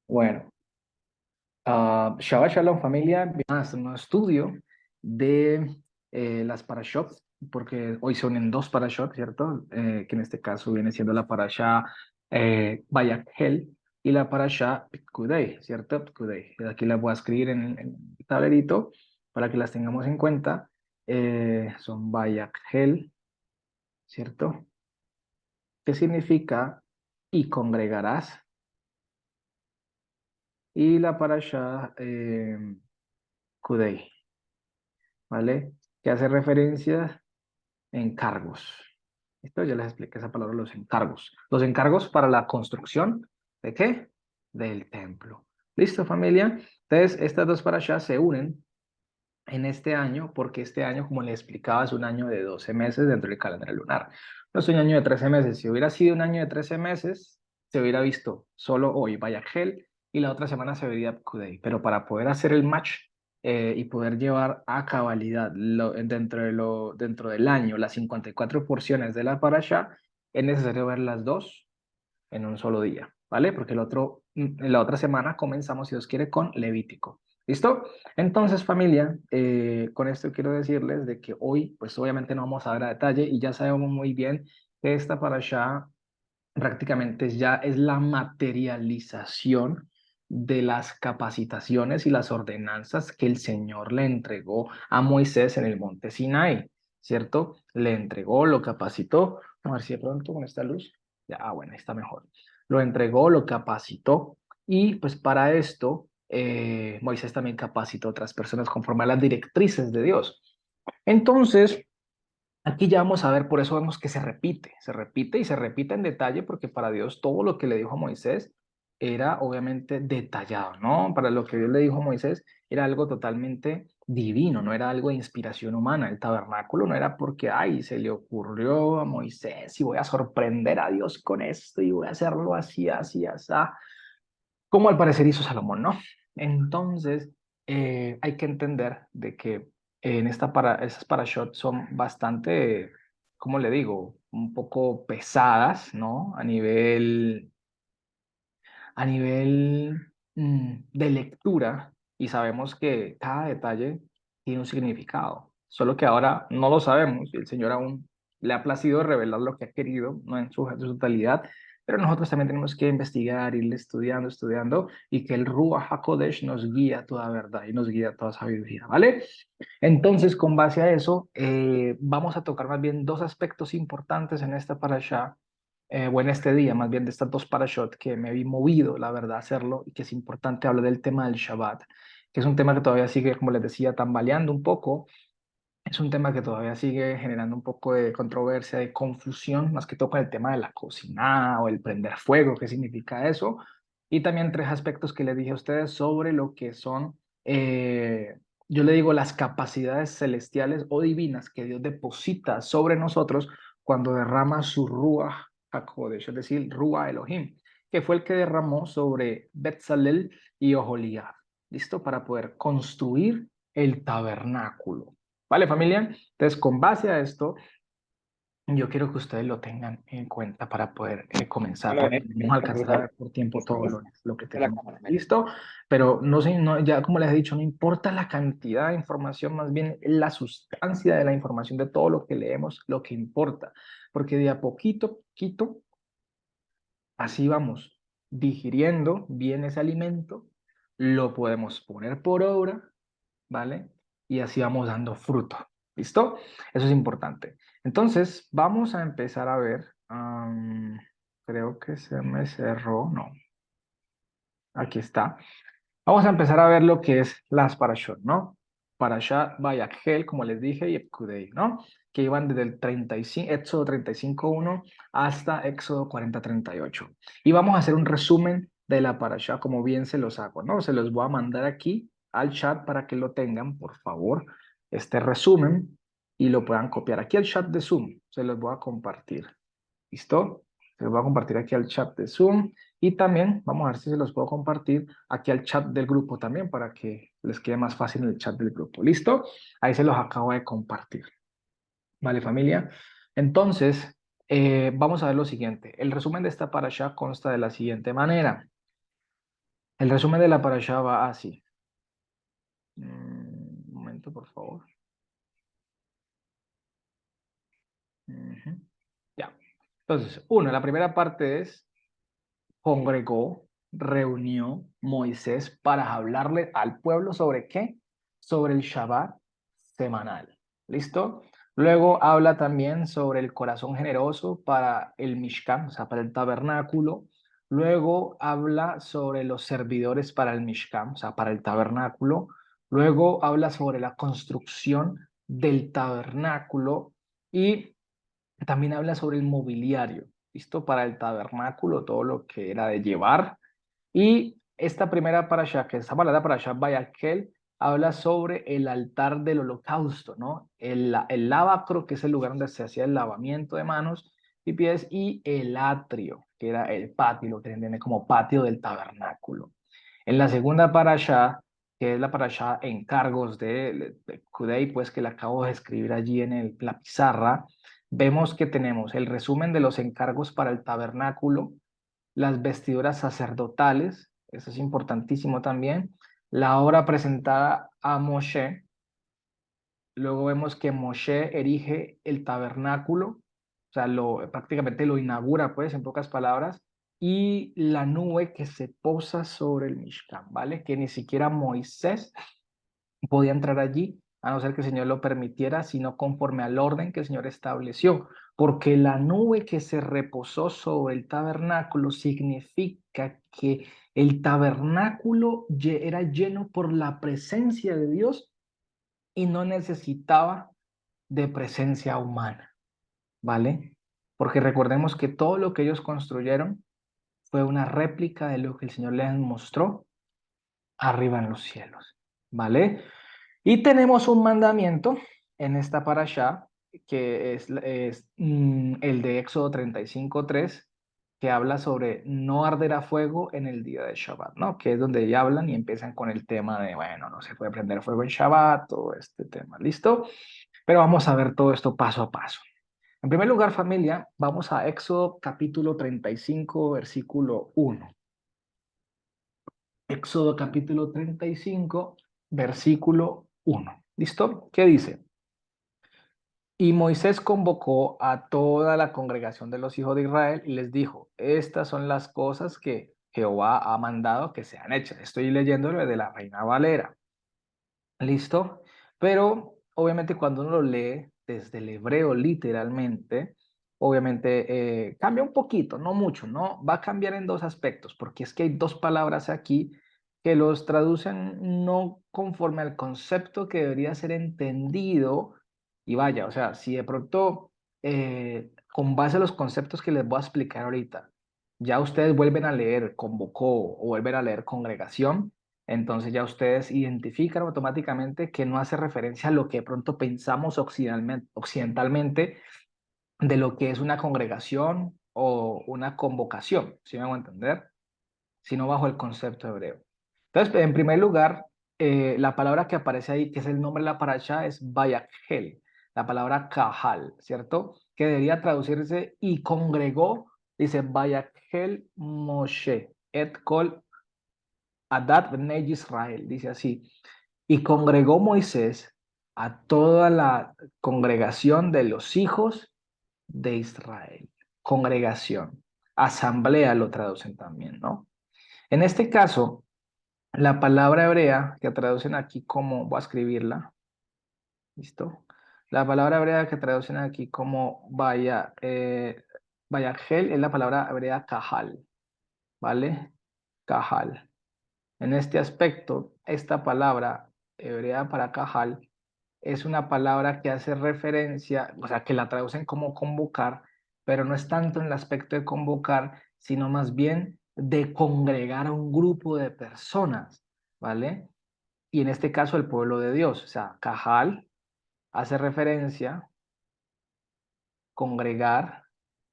Bueno, Shabbat Shalom familia, bienvenidos a un nuevo estudio de las parashot, porque hoy se unen dos parashot, ¿cierto? Que en este caso viene siendo la parasha Vayakhel y la parasha Pekudei, ¿cierto? Pekudei. Aquí las voy a escribir en el tablerito para que las tengamos en cuenta. Son Vayakhel, ¿cierto? ¿Qué significa? Y congregarás. Y la parasha Kudei, ¿vale? Que hace referencia a encargos. Esto ya les expliqué esa palabra, los encargos. Los encargos para la construcción, ¿de qué? Del templo. ¿Listo, familia? Entonces, estas dos parashas se unen en este año, porque este año, como les explicaba, es un año de 12 meses dentro del calendario lunar. No es un año de 13 meses. Si hubiera sido un año de 13 meses, se hubiera visto solo hoy Vayagel y la otra semana se vería Kudei. Pero para poder hacer el match y poder llevar a cabalidad dentro del año las 54 porciones de la parasha, es necesario ver las dos en un solo día, ¿vale? Porque en la otra semana comenzamos, si Dios quiere, con Levítico. ¿Listo? Entonces, familia, con esto quiero decirles de que hoy, pues obviamente no vamos a ver a detalle y ya sabemos muy bien que esta parasha prácticamente ya es la materialización de las capacitaciones y las ordenanzas que el Señor le entregó a Moisés en el monte Sinai, ¿cierto? Le entregó, lo capacitó. Vamos a ver si de pronto con esta luz, ya, bueno, está mejor. Lo entregó, lo capacitó y pues para esto Moisés también capacitó a otras personas conforme a las directrices de Dios. Entonces, aquí ya vamos a ver, por eso vemos que se repite y se repite en detalle, porque para Dios todo lo que le dijo a Moisés era obviamente detallado, ¿no? Para lo que Dios le dijo a Moisés era algo totalmente divino, no era algo de inspiración humana. El tabernáculo no era porque, ay, se le ocurrió a Moisés y voy a sorprender a Dios con esto y voy a hacerlo así, así, así, como al parecer hizo Salomón, ¿no? Entonces, hay que entender de que esas parashot son bastante, ¿cómo le digo? Un poco pesadas, ¿no? A nivel de lectura, y sabemos que cada detalle tiene un significado, solo que ahora no lo sabemos y el Señor aún le ha placido revelar lo que ha querido, no en su totalidad, pero nosotros también tenemos que investigar, ir estudiando, estudiando, y que el Ruach HaKodesh nos guía a toda verdad y nos guía a toda sabiduría, ¿vale? Entonces, con base a eso, vamos a tocar más bien dos aspectos importantes en esta parasha, o en este día, más bien de estas dos parashot que me vi movido, la verdad, a hacerlo y que es importante hablar del tema del Shabbat, que es un tema que todavía sigue, como les decía, tambaleando un poco. Es un tema que todavía sigue generando un poco de controversia, de confusión, más que todo con el tema de la cocina o el prender fuego, qué significa eso. Y también tres aspectos que les dije a ustedes sobre lo que son, yo le digo, las capacidades celestiales o divinas que Dios deposita sobre nosotros cuando derrama su Ruach HaKodesh, es decir, Ruach Elohim, que fue el que derramó sobre Betzalel y Oholiab, ¿listo? Para poder construir el tabernáculo. ¿Vale, familia? Entonces, con base a esto, yo quiero que ustedes lo tengan en cuenta para poder comenzar, Hola, porque no vamos a alcanzar a ver por tiempo todo lo que de la tenemos cámara. listo, pero no sé, no, ya como les he dicho, no importa la cantidad de información, más bien la sustancia de la información de todo lo que leemos, lo que importa, porque de a poquito, poquito, así vamos digiriendo bien ese alimento, lo podemos poner por obra, ¿vale? Y así vamos dando fruto. ¿Listo? Eso es importante. Entonces, vamos a empezar a ver. Creo que se me cerró. No, aquí está. Vamos a empezar a ver lo que es las parashot, ¿no? Parashat Vayakhel, como les dije, y Epkudei, ¿no? Que iban desde el 35, Éxodo 35:1 hasta Éxodo 40:38. Y vamos a hacer un resumen de la parasha, como bien se los hago, ¿no? Se los voy a mandar aquí al chat para que lo tengan, por favor, este resumen y lo puedan copiar aquí al chat de Zoom. Se los voy a compartir. ¿Listo? Se los voy a compartir aquí al chat de Zoom y también vamos a ver si se los puedo compartir aquí al chat del grupo también para que les quede más fácil en el chat del grupo. ¿Listo? Ahí se los acabo de compartir. ¿Vale, familia? Entonces, Vamos a ver lo siguiente. El resumen de esta parasha consta de la siguiente manera. El resumen de la parasha va así. Un momento, por favor. Ujú. Ya. Entonces, uno, la primera parte es, congregó, reunió Moisés para hablarle al pueblo sobre qué, sobre el Shabbat semanal. ¿Listo? Luego habla también sobre el corazón generoso para el Mishkan, o sea, para el tabernáculo. Luego habla sobre los servidores para el Mishkan, o sea, para el tabernáculo. Luego habla sobre la construcción del tabernáculo y también habla sobre el mobiliario, ¿listo? Para el tabernáculo, todo lo que era de llevar. Y esta primera parasha, que está la parasha Vayakhel, habla sobre el altar del holocausto, ¿no? El lavacro, que es el lugar donde se hacía el lavamiento de manos y pies, y el atrio, que era el patio, lo que se entiende como patio del tabernáculo. En la segunda parasha, que es la parasha encargos de Kudei, pues que la acabo de escribir allí en la pizarra, vemos que tenemos el resumen de los encargos para el tabernáculo, las vestiduras sacerdotales, eso es importantísimo también, la obra presentada a Moshe, luego vemos que Moshe erige el tabernáculo, o sea, prácticamente lo inaugura, pues, en pocas palabras, y la nube que se posa sobre el Mishkan, ¿vale? Que ni siquiera Moisés podía entrar allí, a no ser que el Señor lo permitiera, sino conforme al orden que el Señor estableció, porque la nube que se reposó sobre el tabernáculo significa que el tabernáculo era lleno por la presencia de Dios y no necesitaba de presencia humana, ¿vale? Porque recordemos que todo lo que ellos construyeron fue una réplica de lo que el Señor les mostró arriba en los cielos, ¿vale? Y tenemos un mandamiento en esta parashá, que es el de Éxodo 35:3, que habla sobre no arder a fuego en el día de Shabbat, ¿no? Que es donde ya hablan y empiezan con el tema de, bueno, no se puede prender fuego en Shabbat, todo este tema, ¿listo? Pero vamos a ver todo esto paso a paso. En primer lugar, familia, vamos a Éxodo capítulo 35, versículo 1. Éxodo capítulo 35, versículo 1. ¿Listo? ¿Qué dice? Y Moisés convocó a toda la congregación de los hijos de Israel y les dijo, estas son las cosas que Jehová ha mandado que sean hechas. Estoy leyéndolo de la Reina Valera. ¿Listo? Pero obviamente cuando uno lo lee desde el hebreo literalmente, obviamente cambia un poquito, no mucho, ¿no? Va a cambiar en dos aspectos, porque es que hay dos palabras aquí que los traducen no conforme al concepto que debería ser entendido. Y vaya, o sea, si de pronto, con base a los conceptos que les voy a explicar ahorita, ya ustedes vuelven a leer convocó o vuelven a leer congregación, entonces ya ustedes identifican automáticamente que no hace referencia a lo que de pronto pensamos occidentalmente de lo que es una congregación o una convocación, ¿sí me hago entender? Sino bajo el concepto hebreo. Entonces, en primer lugar, la palabra que aparece ahí, que es el nombre de la parasha, es Vayakhel, la palabra kahal, ¿cierto? Que debería traducirse y congregó, dice Vayakhel Moshe, et kol Adad Bnei Israel, dice así, y congregó Moisés a toda la congregación de los hijos de Israel. Congregación, asamblea lo traducen también, ¿no? En este caso, la palabra hebrea que traducen aquí como, voy a escribirla, ¿listo? La palabra hebrea que traducen aquí como vayagel es la palabra hebrea kahal, ¿vale? Kahal. En este aspecto, esta palabra hebrea para cajal es una palabra que hace referencia, o sea, que la traducen como convocar, pero no es tanto en el aspecto de convocar, sino más bien de congregar a un grupo de personas, ¿vale? Y en este caso el pueblo de Dios, o sea, cajal hace referencia, congregar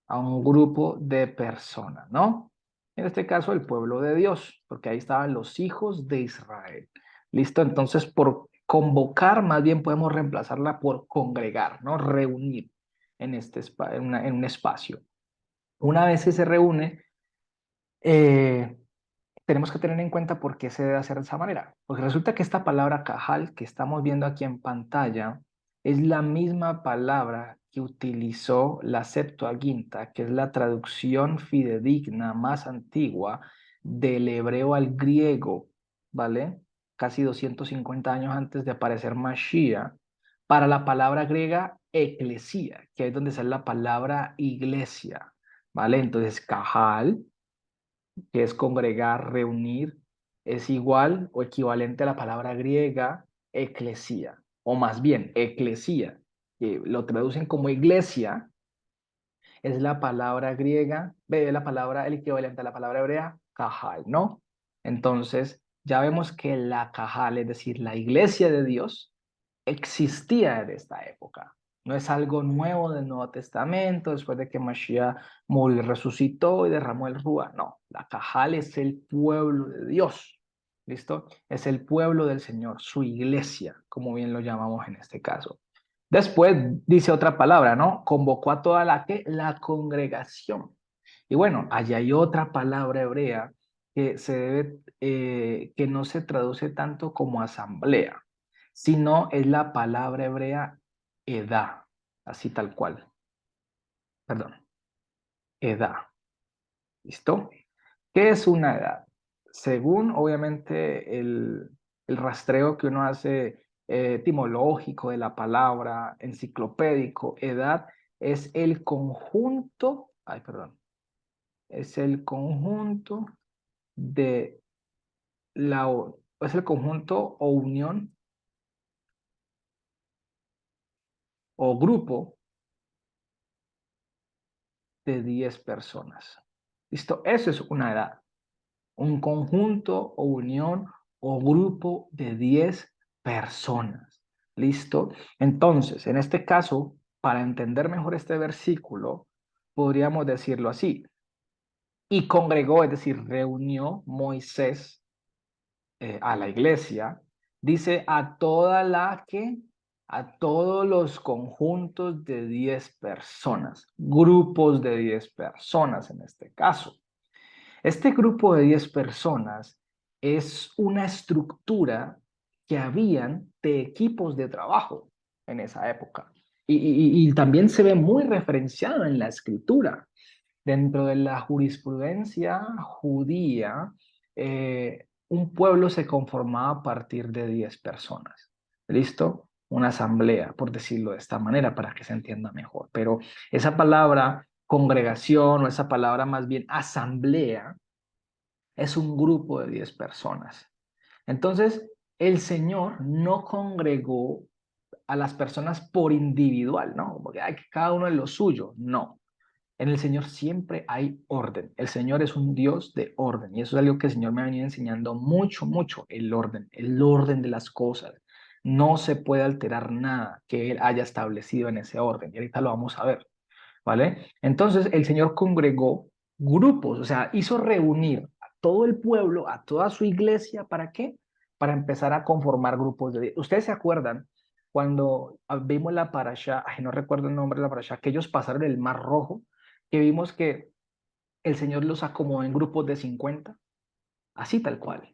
a un grupo de personas, ¿no? En este caso, el pueblo de Dios, porque ahí estaban los hijos de Israel. ¿Listo? Entonces, por convocar, más bien podemos reemplazarla por congregar, ¿no? Reunir. en un espacio. Una vez que se reúne, eh, tenemos que tener en cuenta por qué se debe hacer de esa manera. Porque resulta que esta palabra cajal que estamos viendo aquí en pantalla es la misma palabra que utilizó la Septuaginta, que es la traducción fidedigna más antigua del hebreo al griego, ¿vale? Casi 250 años antes de aparecer Mashiach, para la palabra griega eclesía, que es donde sale la palabra iglesia, ¿vale? Entonces, cajal, que es congregar, reunir, es igual o equivalente a la palabra griega eclesía, o más bien eclesía, que lo traducen como iglesia, es la palabra griega, ve la palabra, el equivalente a la palabra hebrea, cajal, ¿no? Entonces, ya vemos que la cajal, es decir, la iglesia de Dios, existía desde esta época. No es algo nuevo del Nuevo Testamento, después de que Mashiach murió y resucitó y derramó el Rúa. No, la Cajal es el pueblo de Dios. ¿Listo? Es el pueblo del Señor, su iglesia, como bien lo llamamos en este caso. Después dice otra palabra, ¿no? Convocó a toda la congregación. Y bueno, allá hay otra palabra hebrea que que no se traduce tanto como asamblea, sino es la palabra hebrea edad, así tal cual, perdón, edad. ¿Listo? ¿Qué es una edad? Según, obviamente, el rastreo que uno hace etimológico de la palabra, enciclopédico, edad es el conjunto, ay, perdón, es el conjunto de es el conjunto o unión o grupo de 10 personas. ¿Listo? Eso es una edad. Un conjunto o unión o grupo de 10 personas. ¿Listo? Entonces, en este caso, para entender mejor este versículo, podríamos decirlo así. Y congregó, es decir, reunió Moisés a la iglesia, dice a todos los conjuntos de 10 personas, grupos de 10 personas en este caso. Este grupo de 10 personas es una estructura que habían de equipos de trabajo en esa época. Y también se ve muy referenciado en la escritura. Dentro de la jurisprudencia judía, un pueblo se conformaba a partir de 10 personas. ¿Listo? Una asamblea, por decirlo de esta manera, para que se entienda mejor. Pero esa palabra congregación o esa palabra más bien asamblea es un grupo de 10 personas. Entonces, el Señor no congregó a las personas por individual, ¿no? Porque hay que cada uno en lo suyo. No. En el Señor siempre hay orden. El Señor es un Dios de orden. Y eso es algo que el Señor me ha venido enseñando mucho, mucho. El orden de las cosas. No se puede alterar nada que Él haya establecido en ese orden. Y ahorita lo vamos a ver. ¿Vale? Entonces el Señor congregó grupos, o sea, hizo reunir a todo el pueblo, a toda su iglesia, ¿para qué? Para empezar a conformar grupos de 10. ¿Ustedes se acuerdan cuando vimos la parasha, ay, no recuerdo el nombre de la parasha, que ellos pasaron el Mar Rojo, que vimos que el Señor los acomodó en grupos de 50? Así tal cual,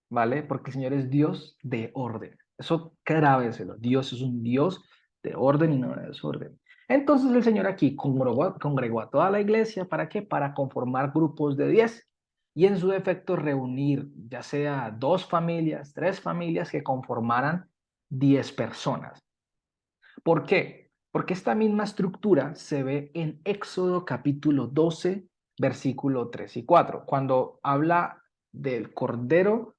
¿vale? Porque el Señor es Dios de orden. Eso grábeselo. Dios es un Dios de orden y no de desorden. Entonces el Señor aquí congregó a toda la iglesia. ¿Para qué? Para conformar grupos de 10 y en su defecto reunir ya sea 2 familias, 3 familias que conformaran 10 personas. ¿Por qué? Porque esta misma estructura se ve en Éxodo capítulo 12, versículo 3 y 4, cuando habla del cordero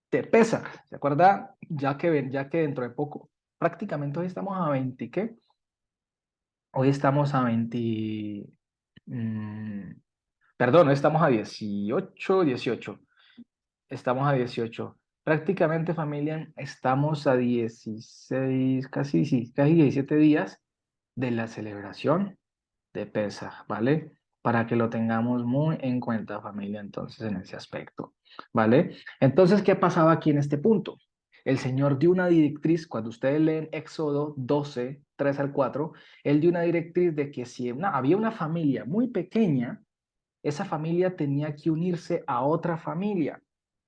te pesa, ¿se acuerda? Ya que dentro de poco, prácticamente hoy estamos a 20, ¿qué? Hoy estamos a 20, mm, perdón, hoy estamos a 18. Estamos a 18. Prácticamente, familia, estamos a 16, casi, sí, casi 17 días de la celebración de Pesaj, ¿vale? Para que lo tengamos muy en cuenta, familia, entonces, en ese aspecto, ¿vale? Entonces, ¿qué pasaba aquí en este punto? El Señor dio una directriz, cuando ustedes leen Éxodo 12, 3 al 4, Él dio una directriz de que si había una familia muy pequeña, esa familia tenía que unirse a otra familia,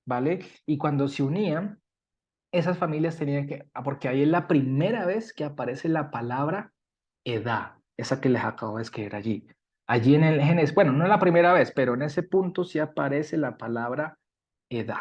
¿vale? Y cuando se unían, esas familias tenían que, porque ahí es la primera vez que aparece la palabra edad, esa que les acabo de escribir allí. Allí en el Génesis, bueno, no es la primera vez, pero en ese punto sí aparece la palabra edad.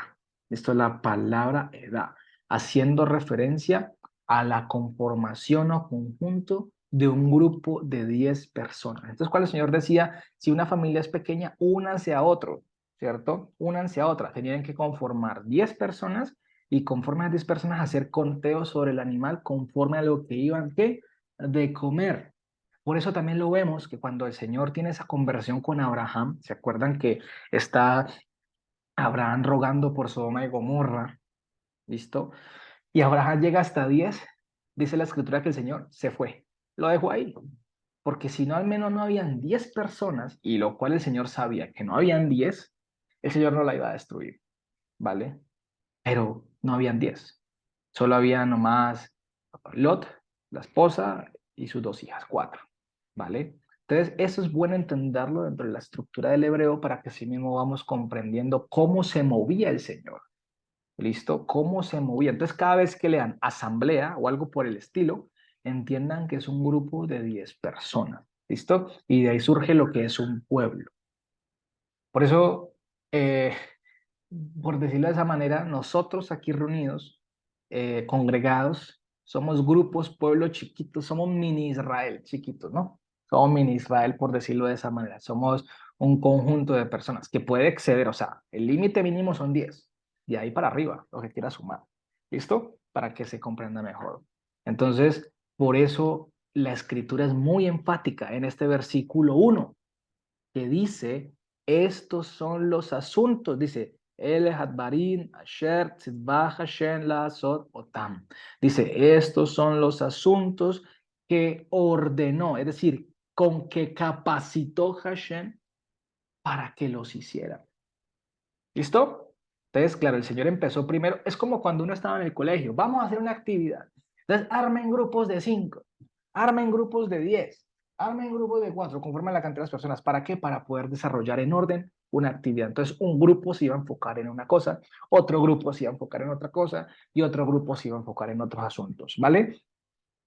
Esto es la palabra edad, haciendo referencia a la conformación o conjunto de un grupo de 10 personas. Entonces, cuando el Señor decía, si una familia es pequeña, únanse a otro, ¿cierto? Únanse a otra. Tenían que conformar 10 personas y conforme a 10 personas hacer conteo sobre el animal conforme a lo que iban ¿qué? De comer. Por eso también lo vemos que cuando el Señor tiene esa conversación con Abraham, ¿se acuerdan que está Abraham rogando por Sodoma y Gomorra? ¿Listo? Y Abraham llega hasta 10, dice la escritura que el Señor se fue, lo dejó ahí. Porque si no, al menos no habían 10 personas, y lo cual el Señor sabía que no habían 10, el Señor no la iba a destruir, ¿vale? Pero no habían 10. Solo había nomás Lot, la esposa y sus dos hijas, 4, ¿vale? Entonces, eso es bueno entenderlo dentro de la estructura del hebreo para que así mismo vamos comprendiendo cómo se movía el Señor. ¿Listo? Cómo se movía. Entonces, cada vez que lean asamblea o algo por el estilo, entiendan que es un grupo de 10 personas. ¿Listo? Y de ahí surge lo que es un pueblo. Por eso, eh, por decirlo de esa manera, nosotros aquí reunidos, congregados, somos grupos, pueblos chiquitos, somos mini Israel chiquitos, ¿no? Somos mini Israel, por decirlo de esa manera. Somos un conjunto de personas que puede exceder, o sea, el límite mínimo son 10, de ahí para arriba, lo que quiera sumar. ¿Listo? Para que se comprenda mejor. Entonces, por eso la escritura es muy enfática en este versículo 1 que dice, estos son los asuntos, dice, El Hadbarin, Asher, Tzidbah, Hashem, Lazot, Otam. Dice, estos son los asuntos que ordenó, es decir, con que capacitó Hashem para que los hiciera. ¿Listo? Entonces, claro, el Señor empezó primero, es como cuando uno estaba en el colegio, vamos a hacer una actividad. Entonces, armen grupos de 5, armen grupos de 10, armen grupos de 4, conforme a la cantidad de las personas. ¿Para qué? Para poder desarrollar en orden una actividad. Entonces, un grupo se iba a enfocar en una cosa, otro grupo se iba a enfocar en otra cosa y otro grupo se iba a enfocar en otros asuntos, ¿vale?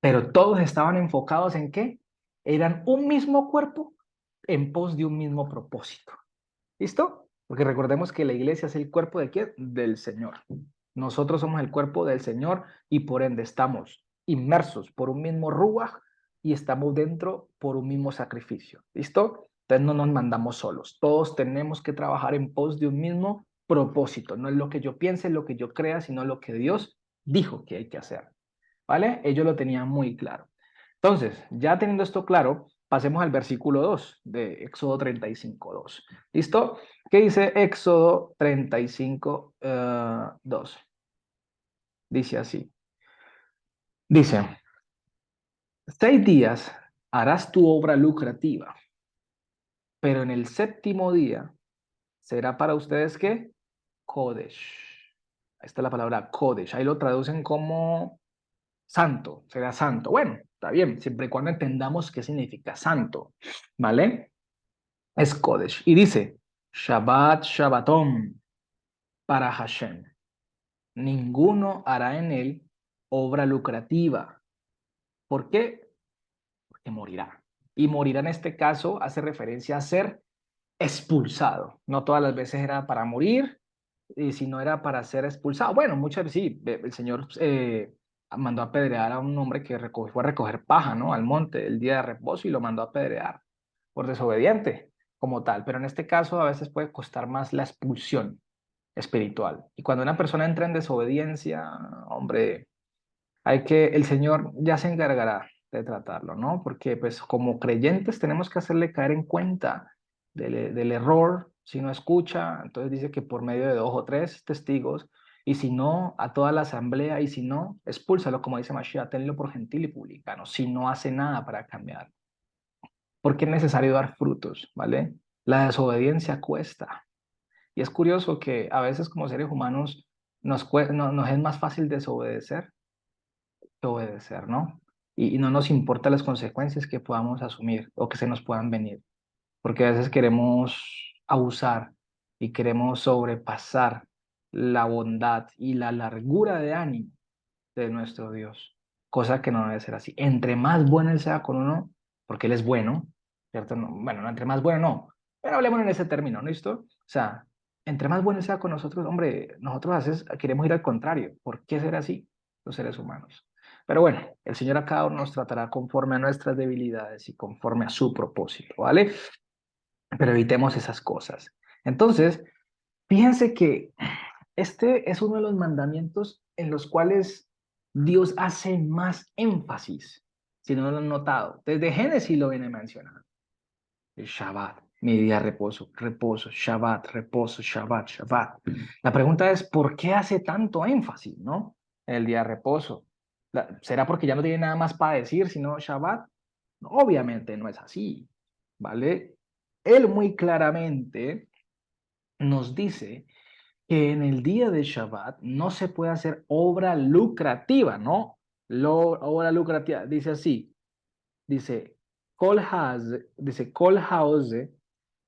Pero todos estaban enfocados en qué? Eran un mismo cuerpo en pos de un mismo propósito. ¿Listo? Porque recordemos que la iglesia es el cuerpo de quién? Del Señor. Nosotros somos el cuerpo del Señor y por ende estamos inmersos por un mismo ruaj y estamos dentro por un mismo sacrificio. ¿Listo? Entonces no nos mandamos solos. Todos tenemos que trabajar en pos de un mismo propósito. No es lo que yo piense, lo que yo crea, sino lo que Dios dijo que hay que hacer. ¿Vale? Ellos lo tenían muy claro. Entonces, ya teniendo esto claro, pasemos al versículo 2 de Éxodo 35, 2. ¿Listo? ¿Qué dice Éxodo 35, 2? Dice así. Dice, 6 días harás tu obra lucrativa, pero en el séptimo día será para ustedes ¿qué? Kodesh. Ahí está la palabra Kodesh. Ahí lo traducen como santo, será santo. Bueno, está bien, siempre y cuando entendamos qué significa santo, ¿vale? Es Kodesh. Y dice, Shabbat Shabbaton para Hashem. Ninguno hará en él obra lucrativa. ¿Por qué? Porque morirá. Y morirá en este caso hace referencia a ser expulsado. No todas las veces era para morir, y si no era para ser expulsado. Bueno, muchas veces sí, el Señor mandó a apedrear a un hombre que fue a recoger paja, ¿no? Al monte el día de reposo y lo mandó a apedrear por desobediente como tal. Pero en este caso a veces puede costar más la expulsión espiritual. Y cuando una persona entra en desobediencia, hombre, el Señor ya se encargará de tratarlo, ¿no? Porque pues como creyentes tenemos que hacerle caer en cuenta del error, si no escucha, entonces dice que por medio de 2 o 3 testigos, y si no, a toda la asamblea, y si no, expúlsalo, como dice Mashiach, tenlo por gentil y publicano, si no hace nada para cambiar. Porque es necesario dar frutos, ¿vale? La desobediencia cuesta. Y es curioso que a veces como seres humanos nos es más fácil desobedecer que obedecer, ¿no? Y no nos importa las consecuencias que podamos asumir o que se nos puedan venir, porque a veces queremos abusar y queremos sobrepasar la bondad y la largura de ánimo de nuestro Dios, cosa que no debe ser así. Entre más bueno Él sea con uno, porque Él es bueno, ¿cierto? Bueno, no, entre más bueno no, pero hablemos en ese término, ¿no? ¿Listo? O sea, entre más bueno Él sea con nosotros, hombre, nosotros a veces queremos ir al contrario. ¿Por qué ser así los seres humanos? Pero bueno, el Señor a cada uno nos tratará conforme a nuestras debilidades y conforme a su propósito, ¿vale? Pero evitemos esas cosas. Entonces, fíjense que este es uno de los mandamientos en los cuales Dios hace más énfasis, si no lo han notado. Desde Génesis lo viene mencionando. El Shabbat, mi día de reposo, reposo, Shabbat, reposo, Shabbat, Shabbat. La pregunta es, ¿por qué hace tanto énfasis, no? En el día de reposo. ¿Será porque ya no tiene nada más para decir sino Shabbat? Obviamente no es así, ¿vale? Él muy claramente nos dice que en el día de Shabbat no se puede hacer obra lucrativa, ¿no? Obra lucrativa, dice así, dice, Kol haoze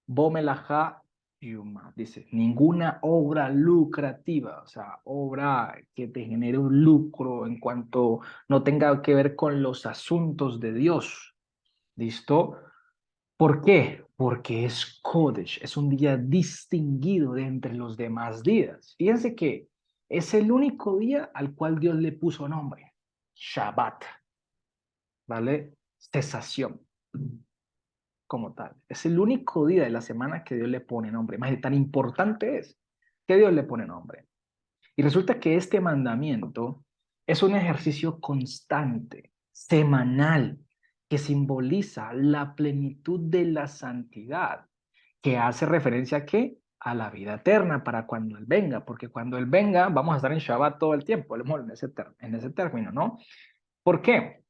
bo melajá yuma, dice, ninguna obra lucrativa, o sea, obra que te genere un lucro en cuanto no tenga que ver con los asuntos de Dios, ¿listo? ¿Por qué? Porque es Kodesh, es un día distinguido de entre los demás días. Fíjense que es el único día al cual Dios le puso nombre, Shabbat, ¿vale? Cesación, como tal. Es el único día de la semana que Dios le pone nombre. Imagínate, tan importante es que Dios le pone nombre. Y resulta que este mandamiento es un ejercicio constante, semanal, que simboliza la plenitud de la santidad, que hace referencia a qué? A la vida eterna para cuando Él venga, porque cuando Él venga vamos a estar en Shabbat todo el tiempo, en ese término, ¿no? ¿Por qué?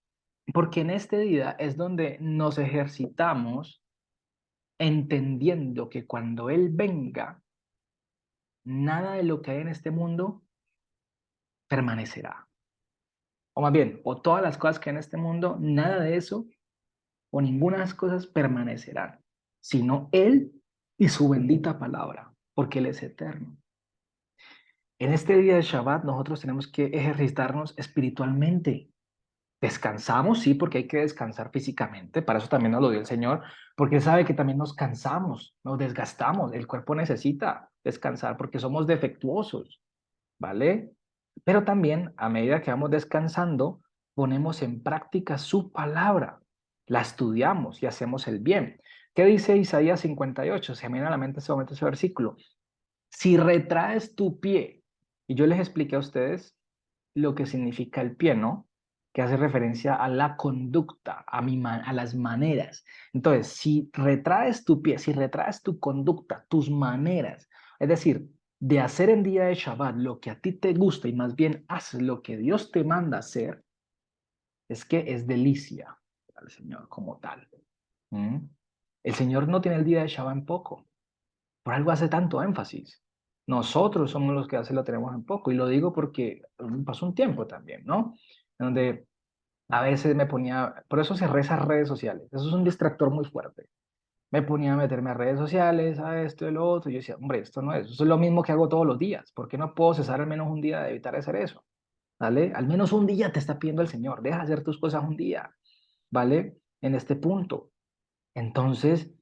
Porque en este día es donde nos ejercitamos entendiendo que cuando Él venga, nada de lo que hay en este mundo permanecerá. O más bien, o todas las cosas que hay en este mundo, nada de eso o ninguna de las cosas permanecerán, sino Él y su bendita palabra, porque Él es eterno. En este día de Shabbat nosotros tenemos que ejercitarnos espiritualmente. Descansamos, sí, porque hay que descansar físicamente, para eso también nos lo dio el Señor, porque Él sabe que también nos cansamos, nos desgastamos, el cuerpo necesita descansar porque somos defectuosos, ¿vale? Pero también a medida que vamos descansando, ponemos en práctica su palabra, la estudiamos y hacemos el bien. ¿Qué dice Isaías 58? Se me viene a la mente en ese momento ese versículo. Si retraes tu pie, y yo les expliqué a ustedes lo que significa el pie, ¿no? Que hace referencia a la conducta, a las maneras. Entonces, si retraes tu pie, si retraes tu conducta, tus maneras, es decir, de hacer en día de Shabbat lo que a ti te gusta y más bien haces lo que Dios te manda hacer, es que es delicia al Señor como tal. ¿Mm? El Señor no tiene el día de Shabbat en poco. Por algo hace tanto énfasis. Nosotros somos los que a veces lo tenemos en poco. Y lo digo porque pasó un tiempo también, ¿no? Donde a veces me ponía, por eso cerré esas redes sociales. Eso es un distractor muy fuerte. Me ponía a meterme a redes sociales, a esto y lo otro. Y yo decía, hombre, esto no es, eso es lo mismo que hago todos los días. ¿Por qué no puedo cesar al menos un día de evitar hacer eso? ¿Vale? Al menos un día te está pidiendo el Señor. Deja de hacer tus cosas un día. ¿Vale? En este punto. Entonces,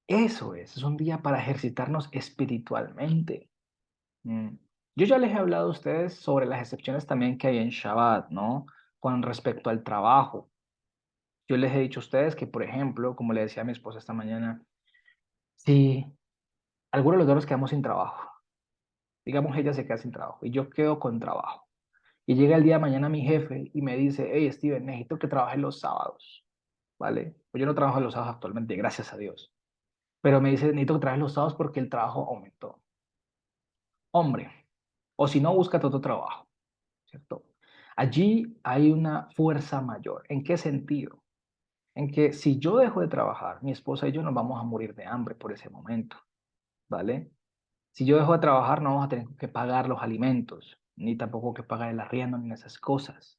eso es un día para ejercitarnos espiritualmente. Mm. Yo ya les he hablado a ustedes sobre las excepciones también que hay en Shabbat, ¿no? Con respecto al trabajo. Yo les he dicho a ustedes que, por ejemplo, como le decía a mi esposa esta mañana, si alguno de los dos nos quedamos sin trabajo, digamos ella se queda sin trabajo y yo quedo con trabajo, y llega el día de mañana mi jefe y me dice, hey Steven, necesito que trabajes los sábados, ¿vale? Pues yo no trabajo los sábados actualmente, gracias a Dios, pero me dice, necesito que trabajes los sábados porque el trabajo aumentó. Hombre, o si no, búscate otro trabajo, ¿cierto? Allí hay una fuerza mayor. ¿En qué sentido? En que si yo dejo de trabajar, mi esposa y yo nos vamos a morir de hambre por ese momento, ¿vale? Si yo dejo de trabajar, no vamos a tener que pagar los alimentos, ni tampoco que pagar el arriendo, ni esas cosas.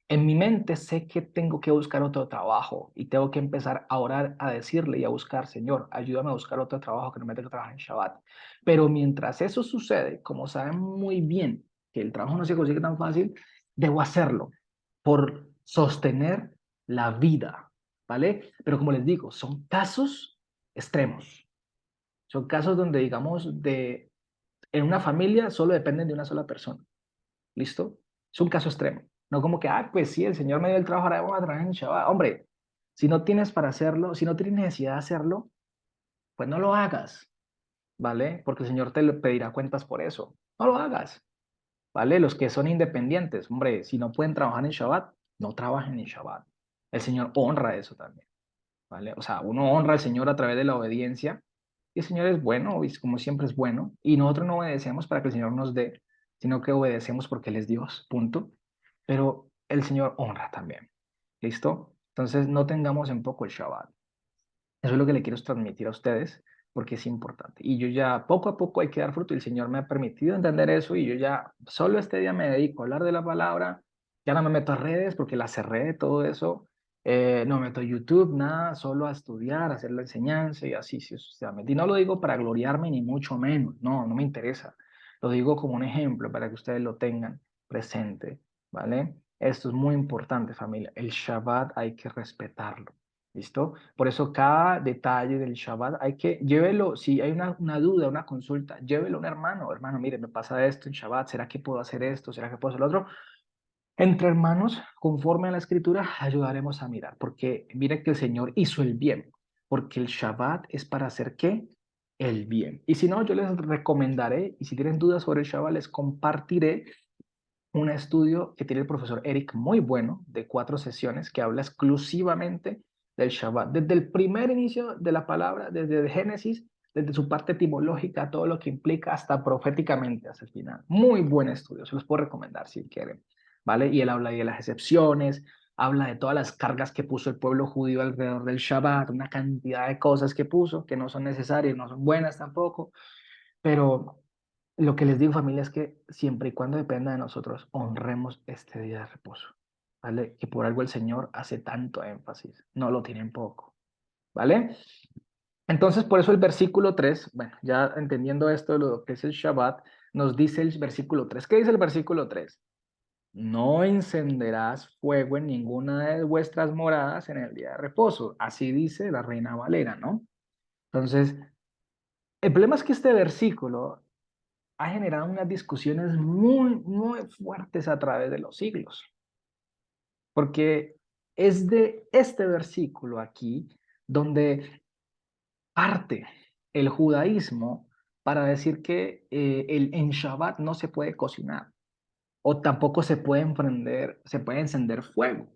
En mi mente sé que tengo que buscar otro trabajo y tengo que empezar a orar, a decirle y a buscar, Señor, ayúdame a buscar otro trabajo que no me tenga que trabajar en Shabbat. Pero mientras eso sucede, como saben muy bien que el trabajo no se consigue tan fácil, debo hacerlo por sostener la vida, ¿vale? Pero como les digo, son casos extremos. Son casos donde, digamos, en una familia solo dependen de una sola persona. ¿Listo? Es un caso extremo. No como que, ah, pues sí, el Señor me dio el trabajo, ahora vamos a trabajar en Shabbat. Hombre, si no tienes para hacerlo, si no tienes necesidad de hacerlo, pues no lo hagas, ¿vale? Porque el Señor te pedirá cuentas por eso. No lo hagas, ¿vale? Los que son independientes, hombre, si no pueden trabajar en Shabbat, no trabajen en Shabbat. El Señor honra eso también, ¿vale? O sea, uno honra al Señor a través de la obediencia y el Señor es bueno, y como siempre es bueno, y nosotros no obedecemos para que el Señor nos dé, sino que obedecemos porque Él es Dios, punto. Pero el Señor honra también, ¿listo? Entonces no tengamos en poco el Shabbat. Eso es lo que le quiero transmitir a ustedes porque es importante. Y yo ya poco a poco hay que dar fruto y el Señor me ha permitido entender eso y yo ya solo este día me dedico a hablar de la palabra, ya no me meto a redes porque la cerré, todo eso, no me meto a YouTube, nada, solo a estudiar, a hacer la enseñanza y así sucesivamente. Y no lo digo para gloriarme ni mucho menos, no, no me interesa. Lo digo como un ejemplo para que ustedes lo tengan presente, ¿vale? Esto es muy importante, familia. El Shabbat hay que respetarlo. ¿Listo? Por eso cada detalle del Shabbat hay que, llévelo, si hay una duda, una consulta, llévelo a un hermano, hermano, mire, me pasa esto en Shabbat, ¿será que puedo hacer esto? ¿Será que puedo hacer lo otro? Entre hermanos, conforme a la escritura, ayudaremos a mirar, porque mire que el Señor hizo el bien, porque el Shabbat es para hacer ¿qué? El bien. Y si no, yo les recomendaré, y si tienen dudas sobre el Shabbat, les compartiré un estudio que tiene el profesor Eric muy bueno, de 4 sesiones, que habla exclusivamente del Shabbat, desde el primer inicio de la palabra, desde el Génesis, desde su parte etimológica, todo lo que implica, hasta proféticamente, hasta el final. Muy buen estudio, se los puedo recomendar si quieren, ¿vale? Y él habla ahí de las excepciones, habla de todas las cargas que puso el pueblo judío alrededor del Shabbat, una cantidad de cosas que puso, que no son necesarias, no son buenas tampoco, pero lo que les digo, familia, es que siempre y cuando dependa de nosotros, honremos este día de reposo, ¿vale? Que por algo el Señor hace tanto énfasis, no lo tienen poco, ¿vale? Entonces, por eso el versículo 3, bueno, ya entendiendo esto de lo que es el Shabbat, nos dice el versículo 3. ¿Qué dice el versículo 3? No encenderás fuego en ninguna de vuestras moradas en el día de reposo. Así dice la Reina Valera, ¿no? Entonces, el problema es que este versículo ha generado unas discusiones muy, muy fuertes a través de los siglos, porque es de este versículo aquí donde parte el judaísmo para decir que en Shabbat no se puede cocinar o tampoco se puede encender fuego.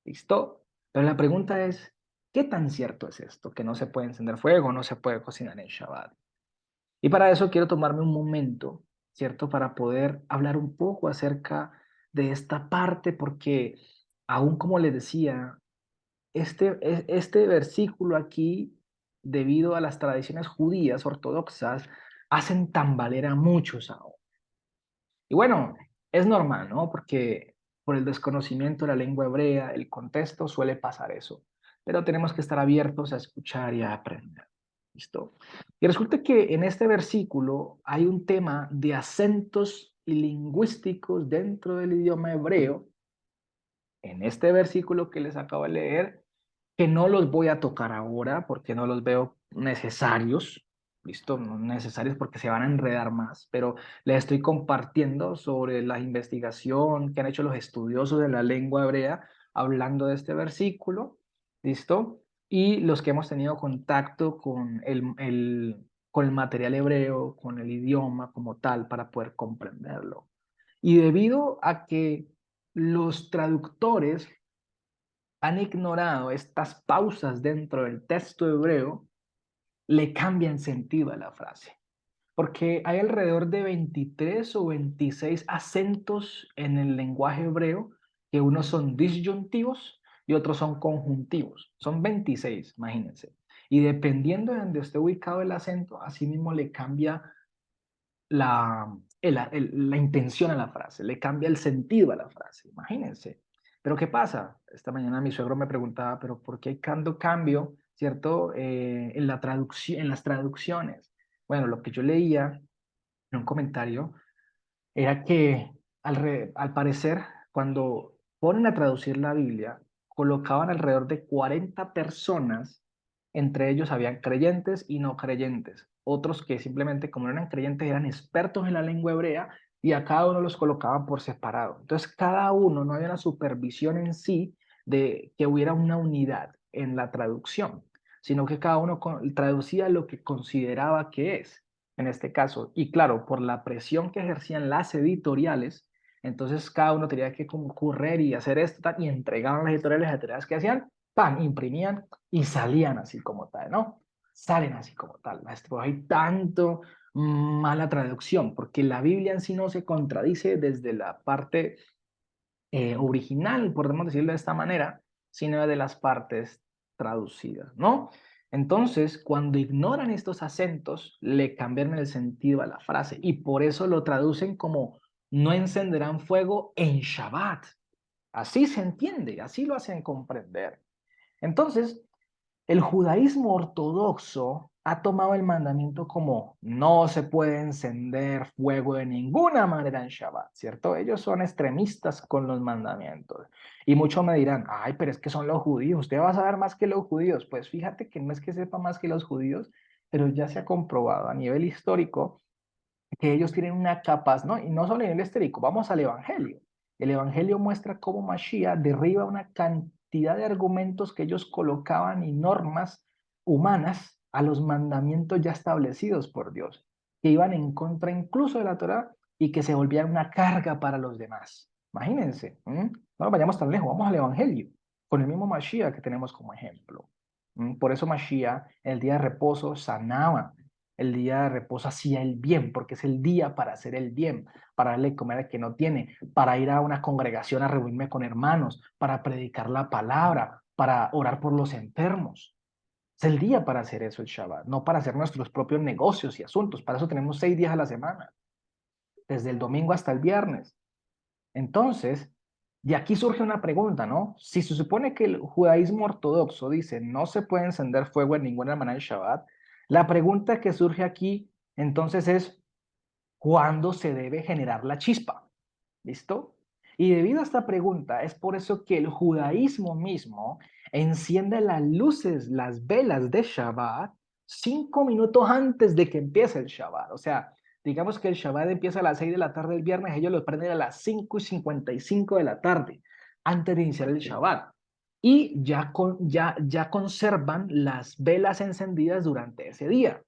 ¿Listo? Pero la pregunta es, ¿qué tan cierto es esto? Que no se puede encender fuego, no se puede cocinar en Shabbat. Y para eso quiero tomarme un momento, ¿cierto? Para poder hablar un poco acerca de esta parte, porque aún como les decía, este versículo aquí, debido a las tradiciones judías ortodoxas, hacen tambaler a muchos aún. Y bueno, es normal, ¿no? Porque por el desconocimiento de la lengua hebrea, el contexto, suele pasar eso. Pero tenemos que estar abiertos a escuchar y a aprender. ¿Listo? Y resulta que en este versículo hay un tema de acentos y lingüísticos dentro del idioma hebreo, en este versículo que les acabo de leer, que no los voy a tocar ahora porque no los veo necesarios, ¿listo? No necesarios porque se van a enredar más, pero les estoy compartiendo sobre la investigación que han hecho los estudiosos de la lengua hebrea hablando de este versículo, ¿listo? Y los que hemos tenido contacto con con el material hebreo, con el idioma como tal, para poder comprenderlo. Y debido a que los traductores han ignorado estas pausas dentro del texto hebreo, le cambian sentido a la frase. Porque hay alrededor de 23 o 26 acentos en el lenguaje hebreo, que unos son disyuntivos y otros son conjuntivos. Son 26, imagínense. Y dependiendo de donde esté ubicado el acento, así mismo le cambia la intención a la frase, le cambia el sentido a la frase, imagínense. Pero ¿qué pasa? Esta mañana mi suegro me preguntaba, pero ¿por qué hay tanto cambio, cierto, en la traducción, en las traducciones? Bueno, lo que yo leía en un comentario era que al parecer, cuando ponen a traducir la Biblia, colocaban alrededor de 40 personas, entre ellos habían creyentes y no creyentes, otros que simplemente como no eran creyentes eran expertos en la lengua hebrea y a cada uno los colocaban por separado. Entonces, cada uno, no había una supervisión en sí de que hubiera una unidad en la traducción, sino que cada uno traducía lo que consideraba que es en este caso. Y claro, por la presión que ejercían las editoriales, entonces cada uno tenía que concurrir y hacer esto tal, y entregaban las editoriales que hacían, ¡pam!, imprimían y salían así como tal, ¿no? Salen así como tal. Maestro, hay tanto mala traducción, porque la Biblia en sí no se contradice desde la parte original, podemos decirlo de esta manera, sino de las partes traducidas, ¿no? Entonces, cuando ignoran estos acentos, le cambian el sentido a la frase y por eso lo traducen como no encenderán fuego en Shabbat. Así se entiende, así lo hacen comprender. Entonces, el judaísmo ortodoxo ha tomado el mandamiento como no se puede encender fuego de ninguna manera en Shabbat, ¿cierto? Ellos son extremistas con los mandamientos. Y muchos me dirán, ay, pero es que son los judíos, usted va a saber más que los judíos. Pues fíjate que no es que sepa más que los judíos, pero ya se ha comprobado a nivel histórico que ellos tienen una capacidad, ¿no? Y no solo en el histórico, vamos al Evangelio. El Evangelio muestra cómo Mashiach derriba una cantidad de argumentos que ellos colocaban y normas humanas a los mandamientos ya establecidos por Dios, que iban en contra incluso de la Torá y que se volvían una carga para los demás. Imagínense, ¿m? No nos vayamos tan lejos, vamos al Evangelio, con el mismo Mashiach que tenemos como ejemplo. Por eso Mashiach, en el día de reposo, sanaba, el día de reposo hacía el bien, porque es el día para hacer el bien, para darle de comer al que no tiene, para ir a una congregación a reunirme con hermanos, para predicar la palabra, para orar por los enfermos. Es el día para hacer eso el Shabbat, no para hacer nuestros propios negocios y asuntos. Para eso tenemos 6 días a la semana, desde el domingo hasta el viernes. Entonces, de aquí surge una pregunta, ¿no? Si se supone que el judaísmo ortodoxo dice no se puede encender fuego en ninguna manera en Shabbat, la pregunta que surge aquí entonces es, ¿cuándo se debe generar la chispa? ¿Listo? Y debido a esta pregunta, es por eso que el judaísmo mismo enciende las luces, las velas de Shabbat 5 minutos antes de que empiece el Shabbat. O sea, digamos que el Shabbat empieza a las 6 de la tarde del viernes, ellos lo prenden a las 5:55 de la tarde, antes de iniciar el Shabbat. Y ya conservan las velas encendidas durante ese día.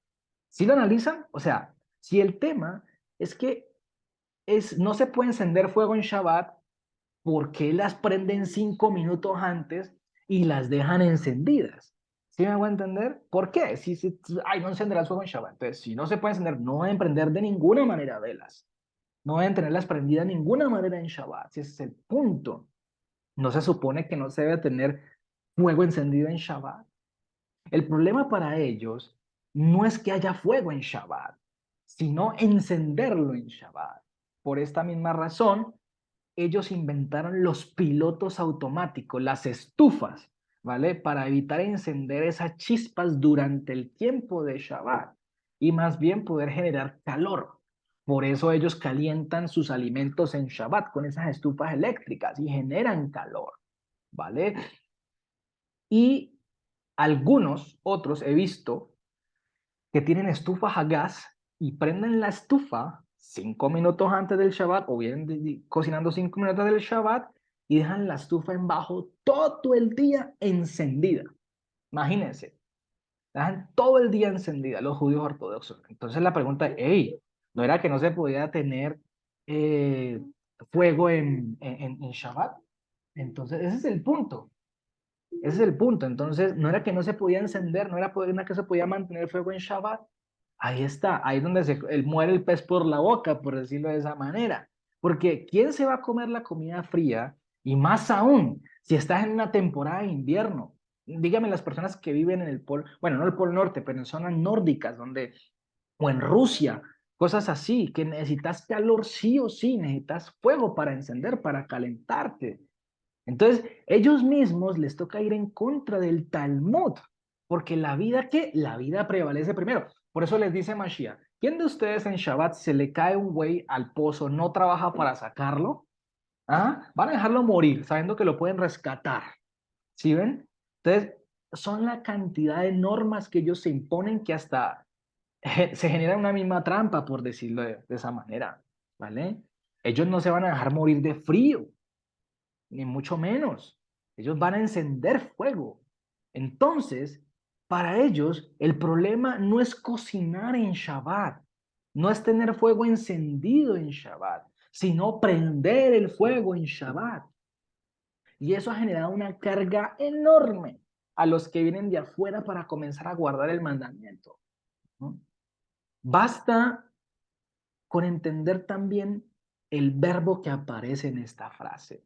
¿Sí lo analizan? O sea, si el tema es que no se puede encender fuego en Shabbat, ¿por qué las prenden 5 minutos antes y las dejan encendidas? ¿Sí me hago entender? ¿Por qué? Ay, no encenderás fuego en Shabbat. Entonces, si no se puede encender, no deben prender de ninguna manera velas. No deben tenerlas prendidas de ninguna manera en Shabbat. Si ese es el punto. No se supone que no se debe tener fuego encendido en Shabbat. El problema para ellos no es que haya fuego en Shabbat, sino encenderlo en Shabbat. Por esta misma razón, ellos inventaron los pilotos automáticos, las estufas, ¿vale? Para evitar encender esas chispas durante el tiempo de Shabbat y más bien poder generar calor. Por eso ellos calientan sus alimentos en Shabbat con esas estufas eléctricas y generan calor, ¿vale? Y algunos otros he visto que tienen estufas a gas y prenden la estufa 5 minutos antes del Shabbat o vienen cocinando 5 minutos del Shabbat y dejan la estufa en bajo todo el día encendida. Imagínense, dejan todo el día encendida los judíos ortodoxos. Entonces la pregunta es, hey, ¿no era que no se podía tener eh, fuego en Shabbat? Entonces ese es el punto. Ese es el punto. Entonces, no era que no se podía encender, no era que se podía mantener el fuego en Shabbat. Ahí está, ahí es donde muere el pez por la boca, por decirlo de esa manera. Porque ¿quién se va a comer la comida fría? Y más aún, si estás en una temporada de invierno. Dígame las personas que viven en el polo, bueno, no el polo norte, pero en zonas nórdicas, o en Rusia, Cosas así, que necesitas calor sí o sí, necesitas fuego para encender, para calentarte. Entonces, ellos mismos les toca ir en contra del Talmud, porque la vida, ¿qué? La vida prevalece primero. Por eso les dice Mashiach, ¿quién de ustedes en Shabbat se le cae un güey al pozo, no trabaja para sacarlo? ¿Ah? Van a dejarlo morir, sabiendo que lo pueden rescatar. ¿Sí ven? Entonces, son la cantidad de normas que ellos se imponen que hasta se genera una misma trampa, por decirlo de esa manera, ¿vale? Ellos no se van a dejar morir de frío, ni mucho menos. Ellos van a encender fuego. Entonces, para ellos, el problema no es cocinar en Shabbat, no es tener fuego encendido en Shabbat, sino prender el fuego en Shabbat. Y eso ha generado una carga enorme a los que vienen de afuera para comenzar a guardar el mandamiento, ¿no? Basta con entender también el verbo que aparece en esta frase.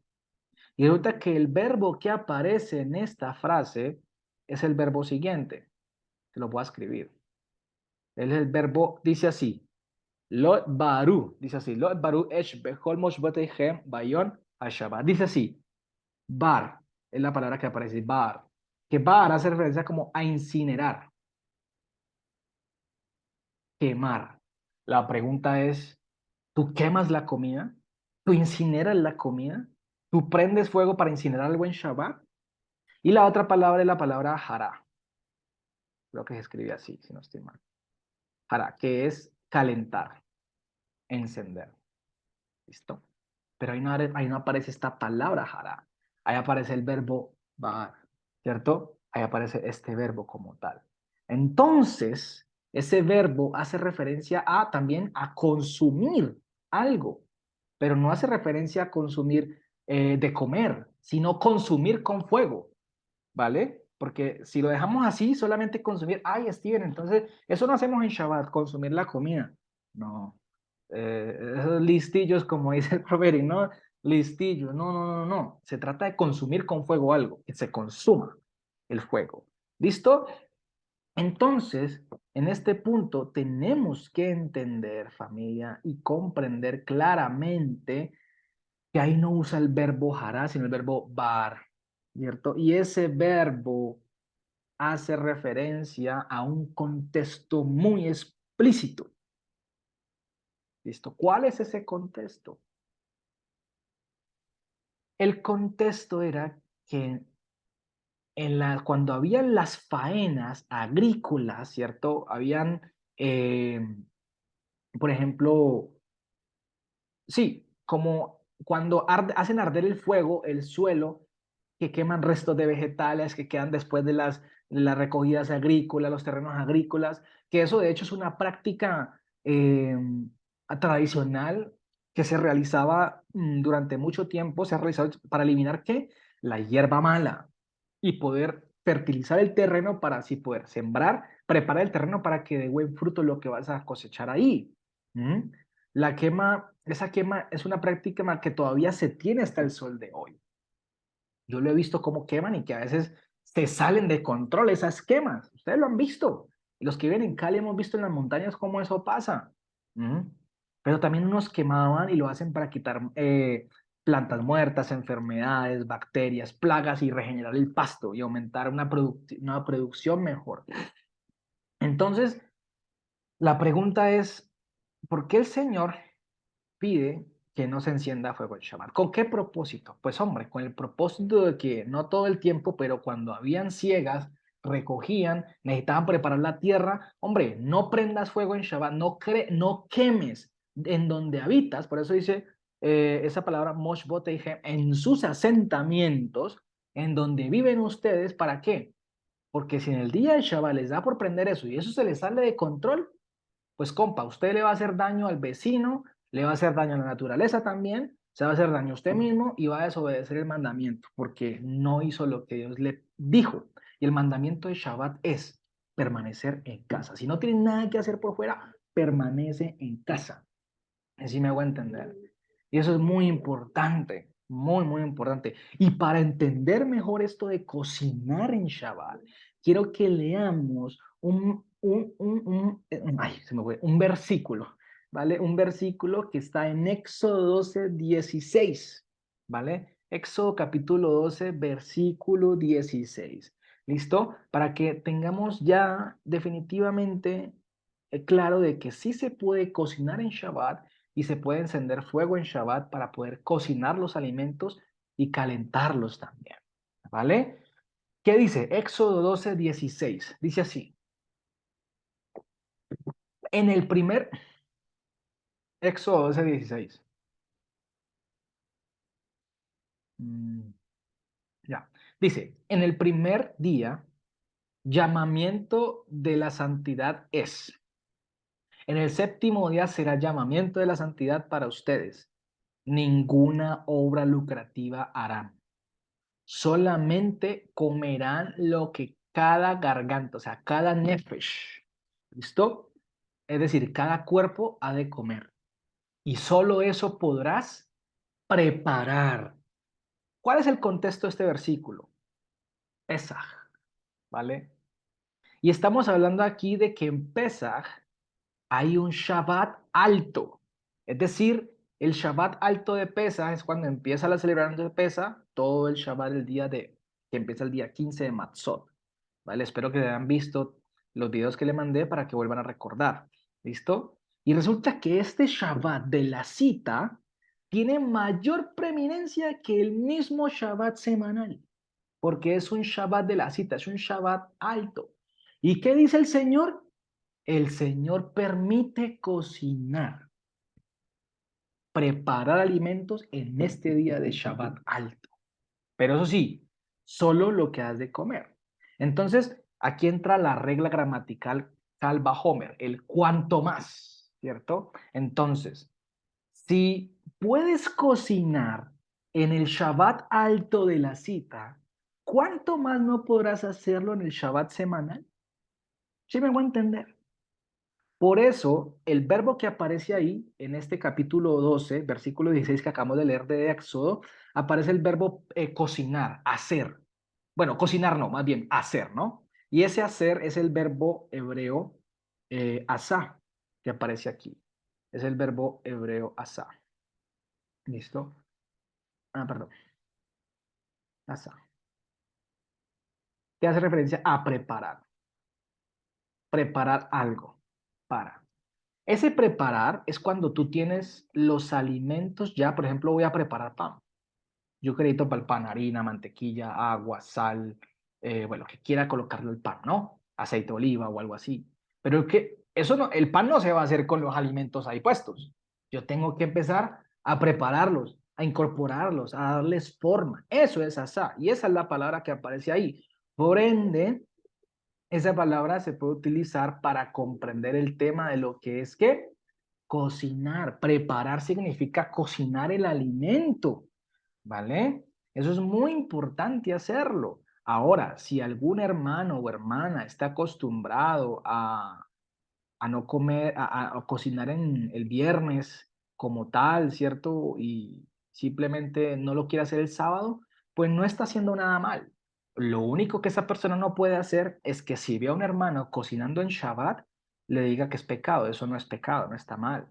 Y resulta que el verbo que aparece en esta frase es el verbo siguiente. Te lo voy a escribir. Es el verbo, dice así, Lot baru, dice así, Lot baru esh bechol moshbotechem bayon hashabat. Dice así, bar, es la palabra que aparece, bar. Que bar hace referencia como a incinerar, quemar. La pregunta es, ¿tú quemas la comida? ¿Tú incineras la comida? ¿Tú prendes fuego para incinerar algo en Shabbat? Y la otra palabra es la palabra hará. Creo que se escribe así, si no estoy mal. Hará, que es calentar, encender. ¿Listo? Pero ahí no aparece esta palabra hará. Ahí aparece el verbo bar, ¿cierto? Ahí aparece este verbo como tal. Entonces, ese verbo hace referencia a también a consumir algo, pero no hace referencia a consumir de comer, sino consumir con fuego. ¿Vale? Porque si lo dejamos así, solamente consumir, ay, Steven, entonces eso no hacemos en Shabbat, consumir la comida. No, esos listillos, como dice el proverbio, ¿no? Listillos, no, no, no, no. Se trata de consumir con fuego algo, que se consuma el fuego. ¿Listo? Entonces, en este punto tenemos que entender, familia, y comprender claramente que ahí no usa el verbo hará, sino el verbo bar, ¿cierto? Y ese verbo hace referencia a un contexto muy explícito. ¿Listo? ¿Cuál es ese contexto? El contexto era que cuando habían las faenas agrícolas, ¿cierto? Habían, por ejemplo, sí, como cuando hacen arder el fuego, el suelo, que queman restos de vegetales que quedan después de las recogidas agrícolas, los terrenos agrícolas, que eso de hecho es una práctica tradicional que se realizaba durante mucho tiempo, se ha realizado para eliminar ¿qué? La hierba mala y poder fertilizar el terreno para así poder sembrar, preparar el terreno para que dé buen fruto lo que vas a cosechar ahí. ¿Mm? La quema, esa quema es una práctica que todavía se tiene hasta el sol de hoy. Yo lo he visto cómo queman y que a veces se salen de control esas quemas. Ustedes lo han visto. Y los que viven en Cali hemos visto en las montañas cómo eso pasa. ¿Mm? Pero también unos quemaban y lo hacen para quitar plantas muertas, enfermedades, bacterias, plagas y regenerar el pasto y aumentar una producción mejor. Entonces, la pregunta es, ¿por qué el Señor pide que no se encienda fuego el Shabbat? ¿Con qué propósito? Pues hombre, con el propósito de que no todo el tiempo, pero cuando habían ciegas, recogían, necesitaban preparar la tierra, hombre, no prendas fuego en Shabbat, no quemes en donde habitas, por eso dice esa palabra Moshboteihem, en sus asentamientos, en donde viven ustedes, ¿para qué? Porque si en el día de Shabbat les da por prender eso y eso se les sale de control, pues compa, usted le va a hacer daño al vecino, le va a hacer daño a la naturaleza también, se va a hacer daño a usted mismo y va a desobedecer el mandamiento porque no hizo lo que Dios le dijo. Y el mandamiento de Shabbat es permanecer en casa. Si no tiene nada que hacer por fuera, permanece en casa. Así me hago entender. Y eso es muy importante, muy, muy importante. Y para entender mejor esto de cocinar en Shabbat, quiero que leamos ay, se me fue, un versículo ¿vale? Un versículo que está en Éxodo 12, 16, ¿vale? Éxodo capítulo 12, versículo 16. ¿Listo? Para que tengamos ya definitivamente claro de que sí se puede cocinar en Shabbat y se puede encender fuego en Shabbat para poder cocinar los alimentos y calentarlos también, ¿vale? ¿Qué dice? Éxodo 12, 16. Dice así. En el primer, Éxodo 12, 16. Mm, ya. Dice, en el primer día, llamamiento de la santidad es. En el séptimo día será llamamiento de la santidad para ustedes. Ninguna obra lucrativa harán. Solamente comerán lo que cada garganta, o sea, cada nefesh, ¿listo? Es decir, cada cuerpo ha de comer. Y solo eso podrás preparar. ¿Cuál es el contexto de este versículo? Pesaj, ¿vale? Y estamos hablando aquí de que en Pesaj hay un Shabbat alto. Es decir, el Shabbat alto de Pesaj es cuando empieza la celebración de Pesaj, todo el Shabbat el día que empieza el día 15 de Matzot. ¿Vale? Espero que hayan visto los videos que le mandé para que vuelvan a recordar. ¿Listo? Y resulta que este Shabbat de la cita tiene mayor preeminencia que el mismo Shabbat semanal, porque es un Shabbat de la cita, es un Shabbat alto. ¿Y qué dice el Señor? El Señor permite cocinar, preparar alimentos en este día de Shabbat alto. Pero eso sí, solo lo que has de comer. Entonces, aquí entra la regla gramatical Calva Homer, el cuanto más, ¿cierto? Entonces, si puedes cocinar en el Shabbat alto de la cita, ¿cuánto más no podrás hacerlo en el Shabbat semanal? ¿Sí me voy a entender? Por eso, el verbo que aparece ahí, en este capítulo 12, versículo 16 que acabamos de leer de Éxodo, aparece el verbo cocinar, hacer. Bueno, cocinar no, más bien hacer, ¿no? Y ese hacer es el verbo hebreo asá, que aparece aquí. Es el verbo hebreo asá. ¿Listo? Ah, perdón, asá. Que hace referencia a preparar. Preparar algo para. Ese preparar es cuando tú tienes los alimentos ya, por ejemplo, voy a preparar pan. Yo crédito para el pan, harina, mantequilla, agua, sal, bueno, que quiera colocarle el pan, ¿no? Aceite de oliva o algo así. Pero es que eso no, el pan no se va a hacer con los alimentos ahí puestos. Yo tengo que empezar a prepararlos, a incorporarlos, a darles forma. Eso es asá. Y esa es la palabra que aparece ahí. Por ende, esa palabra se puede utilizar para comprender el tema de lo que es que cocinar. Preparar significa cocinar el alimento, ¿vale? Eso es muy importante hacerlo. Ahora, si algún hermano o hermana está acostumbrado a no comer, a cocinar en el viernes como tal, ¿cierto? Y simplemente no lo quiere hacer el sábado, pues no está haciendo nada mal. Lo único que esa persona no puede hacer es que si ve a un hermano cocinando en Shabbat, le diga que es pecado. Eso no es pecado, no está mal.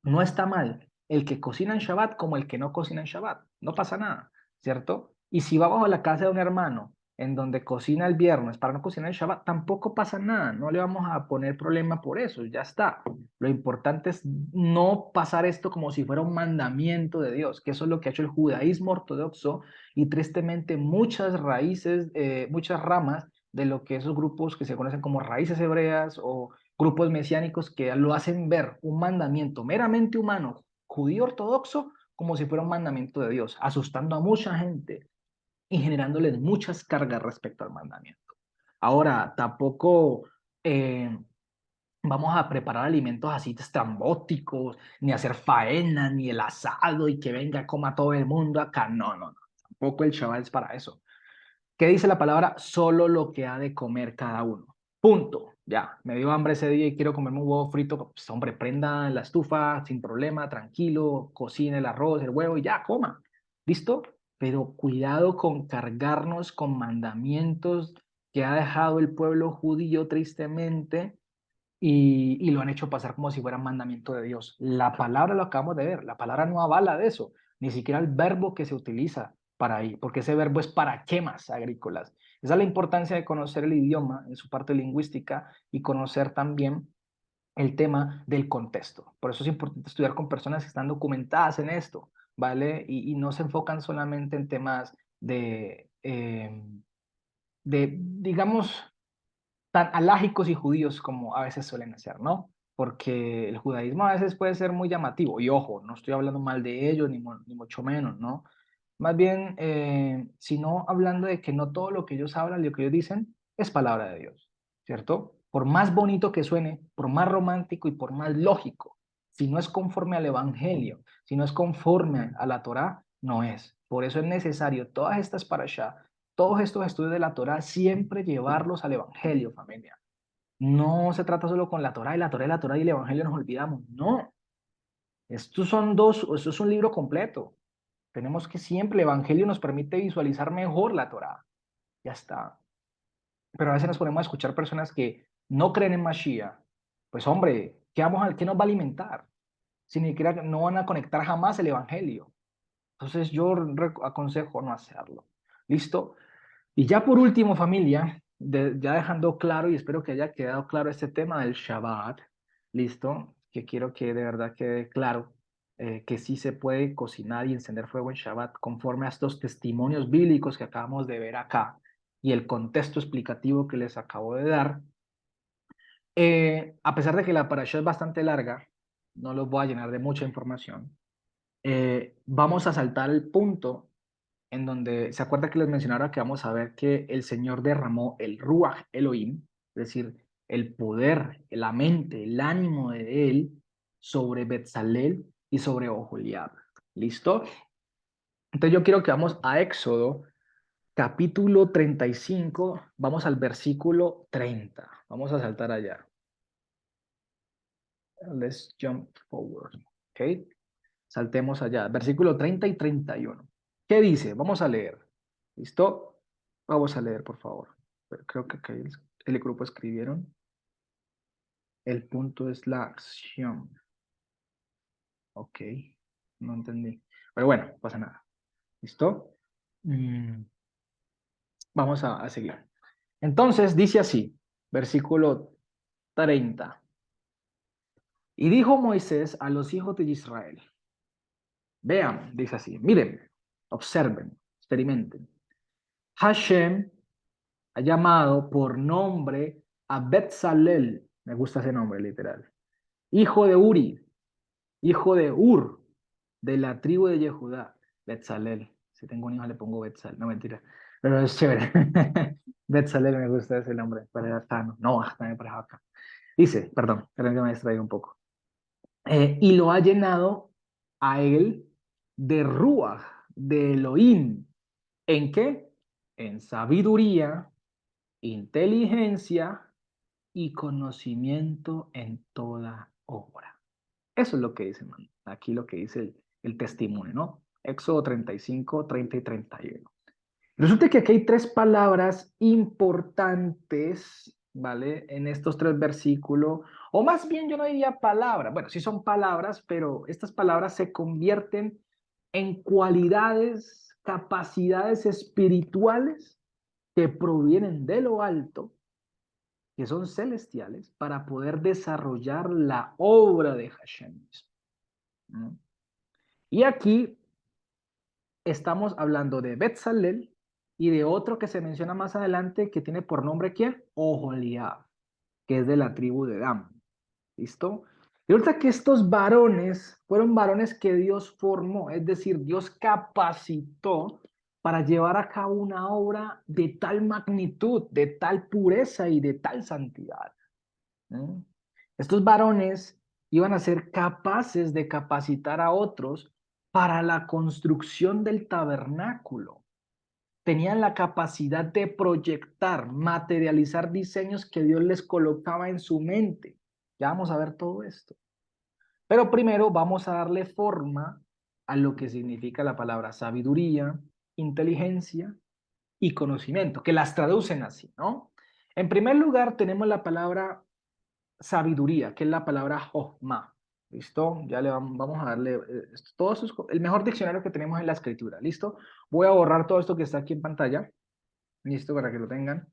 No está mal el que cocina en Shabbat como el que no cocina en Shabbat. No pasa nada, ¿cierto? Y si va bajo la casa de un hermano en donde cocina el viernes para no cocinar el Shabbat, tampoco pasa nada. No le vamos a poner problema por eso. Ya está. Lo importante es no pasar esto como si fuera un mandamiento de Dios, que eso es lo que ha hecho el judaísmo ortodoxo y tristemente muchas raíces, muchas ramas de lo que esos grupos que se conocen como raíces hebreas o grupos mesiánicos que lo hacen ver un mandamiento meramente humano, judío ortodoxo, como si fuera un mandamiento de Dios, asustando a mucha gente y generándoles muchas cargas respecto al mandamiento. Ahora, tampoco vamos a preparar alimentos así estrambóticos, ni hacer faena, ni el asado y que venga, coma todo el mundo acá. No, no, no. Tampoco el Shabbat es para eso. ¿Qué dice la palabra? Solo lo que ha de comer cada uno. Punto. Ya, me dio hambre ese día y quiero comerme un huevo frito. Pues, hombre, prenda en la estufa sin problema, tranquilo, cocine el arroz, el huevo y ya, coma. ¿Listo? Pero cuidado con cargarnos con mandamientos que ha dejado el pueblo judío tristemente y lo han hecho pasar como si fuera mandamiento de Dios. La palabra lo acabamos de ver, la palabra no avala de eso, ni siquiera el verbo que se utiliza para ahí, porque ese verbo es para quemas agrícolas. Esa es la importancia de conocer el idioma en su parte lingüística y conocer también el tema del contexto. Por eso es importante estudiar con personas que están documentadas en esto, ¿vale? Y no se enfocan solamente en temas digamos, tan alágicos y judíos como a veces suelen ser, ¿no? Porque el judaísmo a veces puede ser muy llamativo, y ojo, no estoy hablando mal de ellos, ni mucho menos, ¿no? Más bien, sino hablando de que no todo lo que ellos hablan, lo que ellos dicen, es palabra de Dios, ¿cierto? Por más bonito que suene, por más romántico y por más lógico, si no es conforme al Evangelio, si no es conforme a la Torá, no es. Por eso es necesario todas estas parashá, todos estos estudios de la Torá, siempre llevarlos al Evangelio, familia. No se trata solo con la Torá y la Torá y la Torá y el Evangelio nos olvidamos. No, estos son dos, esto es un libro completo. Tenemos que siempre, el Evangelio nos permite visualizar mejor la Torá. Ya está. Pero a veces nos ponemos a escuchar personas que no creen en Mashiach. Pues hombre, ¿qué nos va a alimentar? Si ni siquiera no van a conectar jamás el Evangelio. Entonces yo aconsejo no hacerlo. ¿Listo? Y ya por último, familia, ya dejando claro y espero que haya quedado claro este tema del Shabbat, listo, que quiero que de verdad quede claro que sí se puede cocinar y encender fuego en Shabbat conforme a estos testimonios bíblicos que acabamos de ver acá y el contexto explicativo que les acabo de dar. A pesar de que la parasha es bastante larga, no los voy a llenar de mucha información. Vamos a saltar el punto en donde se acuerda que les mencionaba que vamos a ver que el Señor derramó el Ruach Elohim, es decir, el poder, la mente, el ánimo de él sobre Betzalel y sobre Oholiab. ¿Listo? Entonces yo quiero que vamos a Éxodo, capítulo 35, vamos al versículo 30. Vamos a saltar allá. Let's jump forward. ¿Ok? Saltemos allá, versículo 30 y 31. ¿Qué dice? Vamos a leer. ¿Listo? Vamos a leer, por favor. Pero creo que acá el grupo escribieron. El punto es la acción. Ok, no entendí. Pero bueno, no pasa nada. ¿Listo? Vamos a seguir. Entonces dice así, versículo 30. Y dijo Moisés a los hijos de Israel. Vean, dice así, miren, observen, experimenten. Hashem ha llamado por nombre a Betzalel, me gusta ese nombre literal, hijo de Uri, hijo de Ur, de la tribu de Yehudá, Betzalel. Si tengo un hijo le pongo Betzal, no mentira, pero es chévere. Betzalel me gusta ese nombre, para acá, no, también para acá. Dice, perdón, creo que me distraí un poco. Y lo ha llenado a él de Ruach, de Elohim. ¿En qué? En sabiduría, inteligencia y conocimiento en toda obra. Eso es lo que dice, man. Aquí lo que dice el testimonio, ¿no? Éxodo 35, 30 y 31. Resulta que aquí hay tres palabras importantes, ¿vale? En estos tres versículos, o más bien yo no diría palabras, bueno, sí son palabras, pero estas palabras se convierten en cualidades, capacidades espirituales que provienen de lo alto, que son celestiales, para poder desarrollar la obra de Hashem. ¿No? Y aquí estamos hablando de Betzalel y de otro que se menciona más adelante que tiene por nombre ¿quién? Oholiab, que es de la tribu de Dan. ¿Listo? Y resulta que estos varones fueron varones que Dios formó, es decir, Dios capacitó para llevar a cabo una obra de tal magnitud, de tal pureza y de tal santidad. ¿Mm? Estos varones iban a ser capaces de capacitar a otros para la construcción del tabernáculo. Tenían la capacidad de proyectar, materializar diseños que Dios les colocaba en su mente. Ya vamos a ver todo esto. Pero primero vamos a darle forma a lo que significa la palabra sabiduría, inteligencia y conocimiento, que las traducen así, ¿no? En primer lugar tenemos la palabra sabiduría, que es la palabra jochma. ¿Listo? Ya le vamos a darle, todo eso es el mejor diccionario que tenemos en la escritura. ¿Listo? Voy a borrar todo esto que está aquí en pantalla. ¿Listo? Para que lo tengan.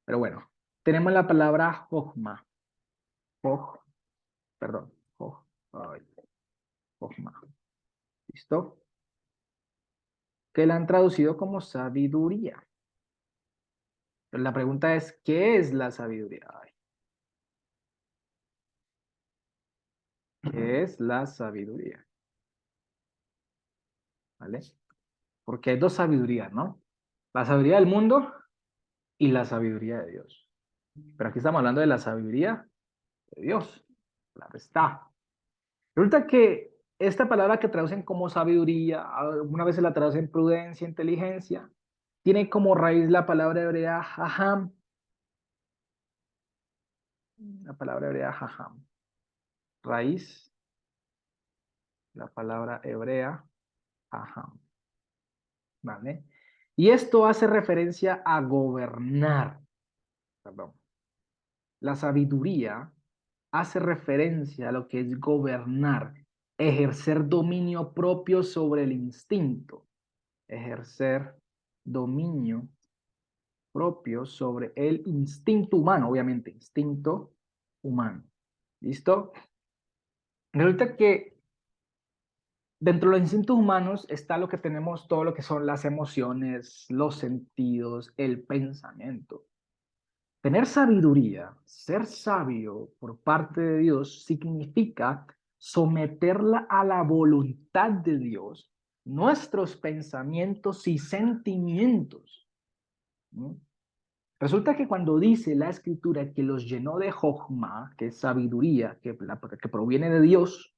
Pero bueno, tenemos la palabra jochma. Joj, perdón. Ay, jochma. ¿Listo? Que la han traducido como sabiduría. Pero la pregunta es, ¿qué es la sabiduría? Ay, ¿qué es la sabiduría? ¿Vale? Porque hay dos sabidurías, ¿no? La sabiduría del mundo y la sabiduría de Dios. Pero aquí estamos hablando de la sabiduría de Dios. Claro está. Resulta que esta palabra que traducen como sabiduría, alguna vez se la traducen prudencia, inteligencia, tiene como raíz la palabra hebrea jajam. La palabra hebrea jajam. Raíz, la palabra hebrea jajam. ¿Vale? Y esto hace referencia a gobernar. Perdón. La sabiduría hace referencia a lo que es gobernar, ejercer dominio propio sobre el instinto, ejercer dominio propio sobre el instinto humano, obviamente, instinto humano. ¿Listo? Resulta que dentro de los instintos humanos está lo que tenemos, todo lo que son las emociones, los sentidos, el pensamiento. Tener sabiduría, ser sabio por parte de Dios, significa someterla a la voluntad de Dios, nuestros pensamientos y sentimientos. ¿No? Resulta que cuando dice la escritura que los llenó de Jochma, que es sabiduría, que proviene de Dios,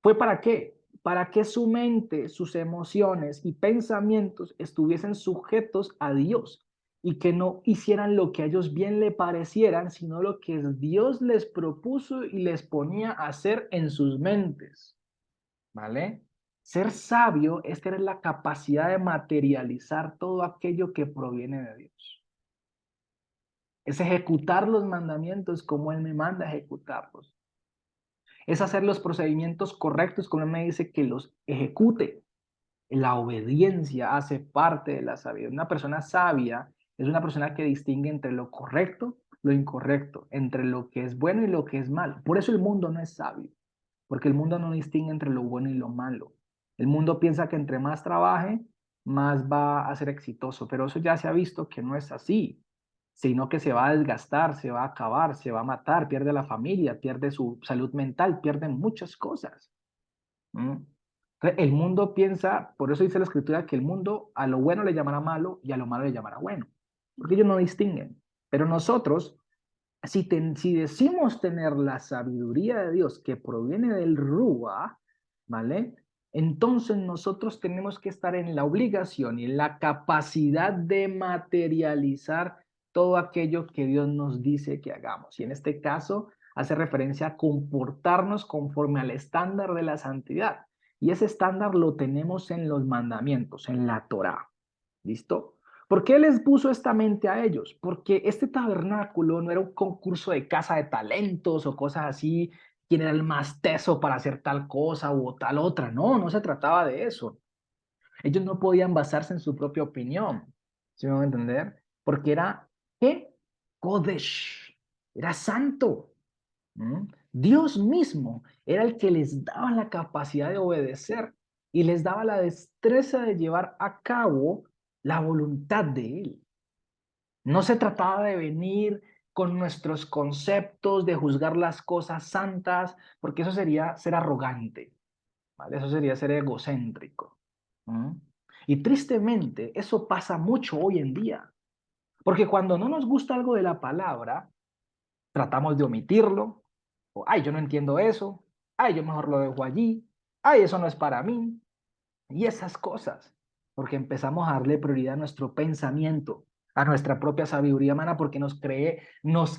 ¿fue para qué? Para que su mente, sus emociones y pensamientos estuviesen sujetos a Dios y que no hicieran lo que a ellos bien le parecieran, sino lo que Dios les propuso y les ponía a hacer en sus mentes. ¿Vale? Ser sabio es tener la capacidad de materializar todo aquello que proviene de Dios. Es ejecutar los mandamientos como Él me manda a ejecutarlos. Es hacer los procedimientos correctos como Él me dice que los ejecute. La obediencia hace parte de la sabiduría. Una persona sabia es una persona que distingue entre lo correcto, lo incorrecto, entre lo que es bueno y lo que es malo. Por eso el mundo no es sabio, porque el mundo no distingue entre lo bueno y lo malo. El mundo piensa que entre más trabaje, más va a ser exitoso, pero eso ya se ha visto que no es así, sino que se va a desgastar, se va a acabar, se va a matar, pierde la familia, pierde su salud mental, pierde muchas cosas. ¿Mm? El mundo piensa, por eso dice la escritura, que el mundo a lo bueno le llamará malo y a lo malo le llamará bueno, porque ellos no distinguen. Pero nosotros, si decimos tener la sabiduría de Dios que proviene del Rúa, ¿vale? Entonces nosotros tenemos que estar en la obligación y en la capacidad de materializar todo aquello que Dios nos dice que hagamos. Y en este caso hace referencia a comportarnos conforme al estándar de la santidad. Y ese estándar lo tenemos en los mandamientos, en la Torá. ¿Listo? ¿Por qué les puso esta mente a ellos? Porque este tabernáculo no era un concurso de caza de talentos o cosas así, quién era el más teso para hacer tal cosa o tal otra. No, no se trataba de eso. Ellos no podían basarse en su propia opinión, ¿sí me van a entender? Porque era, ¿qué? Kodesh, era santo. ¿Mm? Dios mismo era el que les daba la capacidad de obedecer y les daba la destreza de llevar a cabo la voluntad de Él. No se trataba de venir con nuestros conceptos, de juzgar las cosas santas, porque eso sería ser arrogante, ¿vale? Eso sería ser egocéntrico. ¿Mm? Y tristemente, eso pasa mucho hoy en día, porque cuando no nos gusta algo de la palabra, tratamos de omitirlo, o, ay, yo no entiendo eso, ay, yo mejor lo dejo allí, ay, eso no es para mí, y esas cosas, porque empezamos a darle prioridad a nuestro pensamiento, a nuestra propia sabiduría humana, porque nos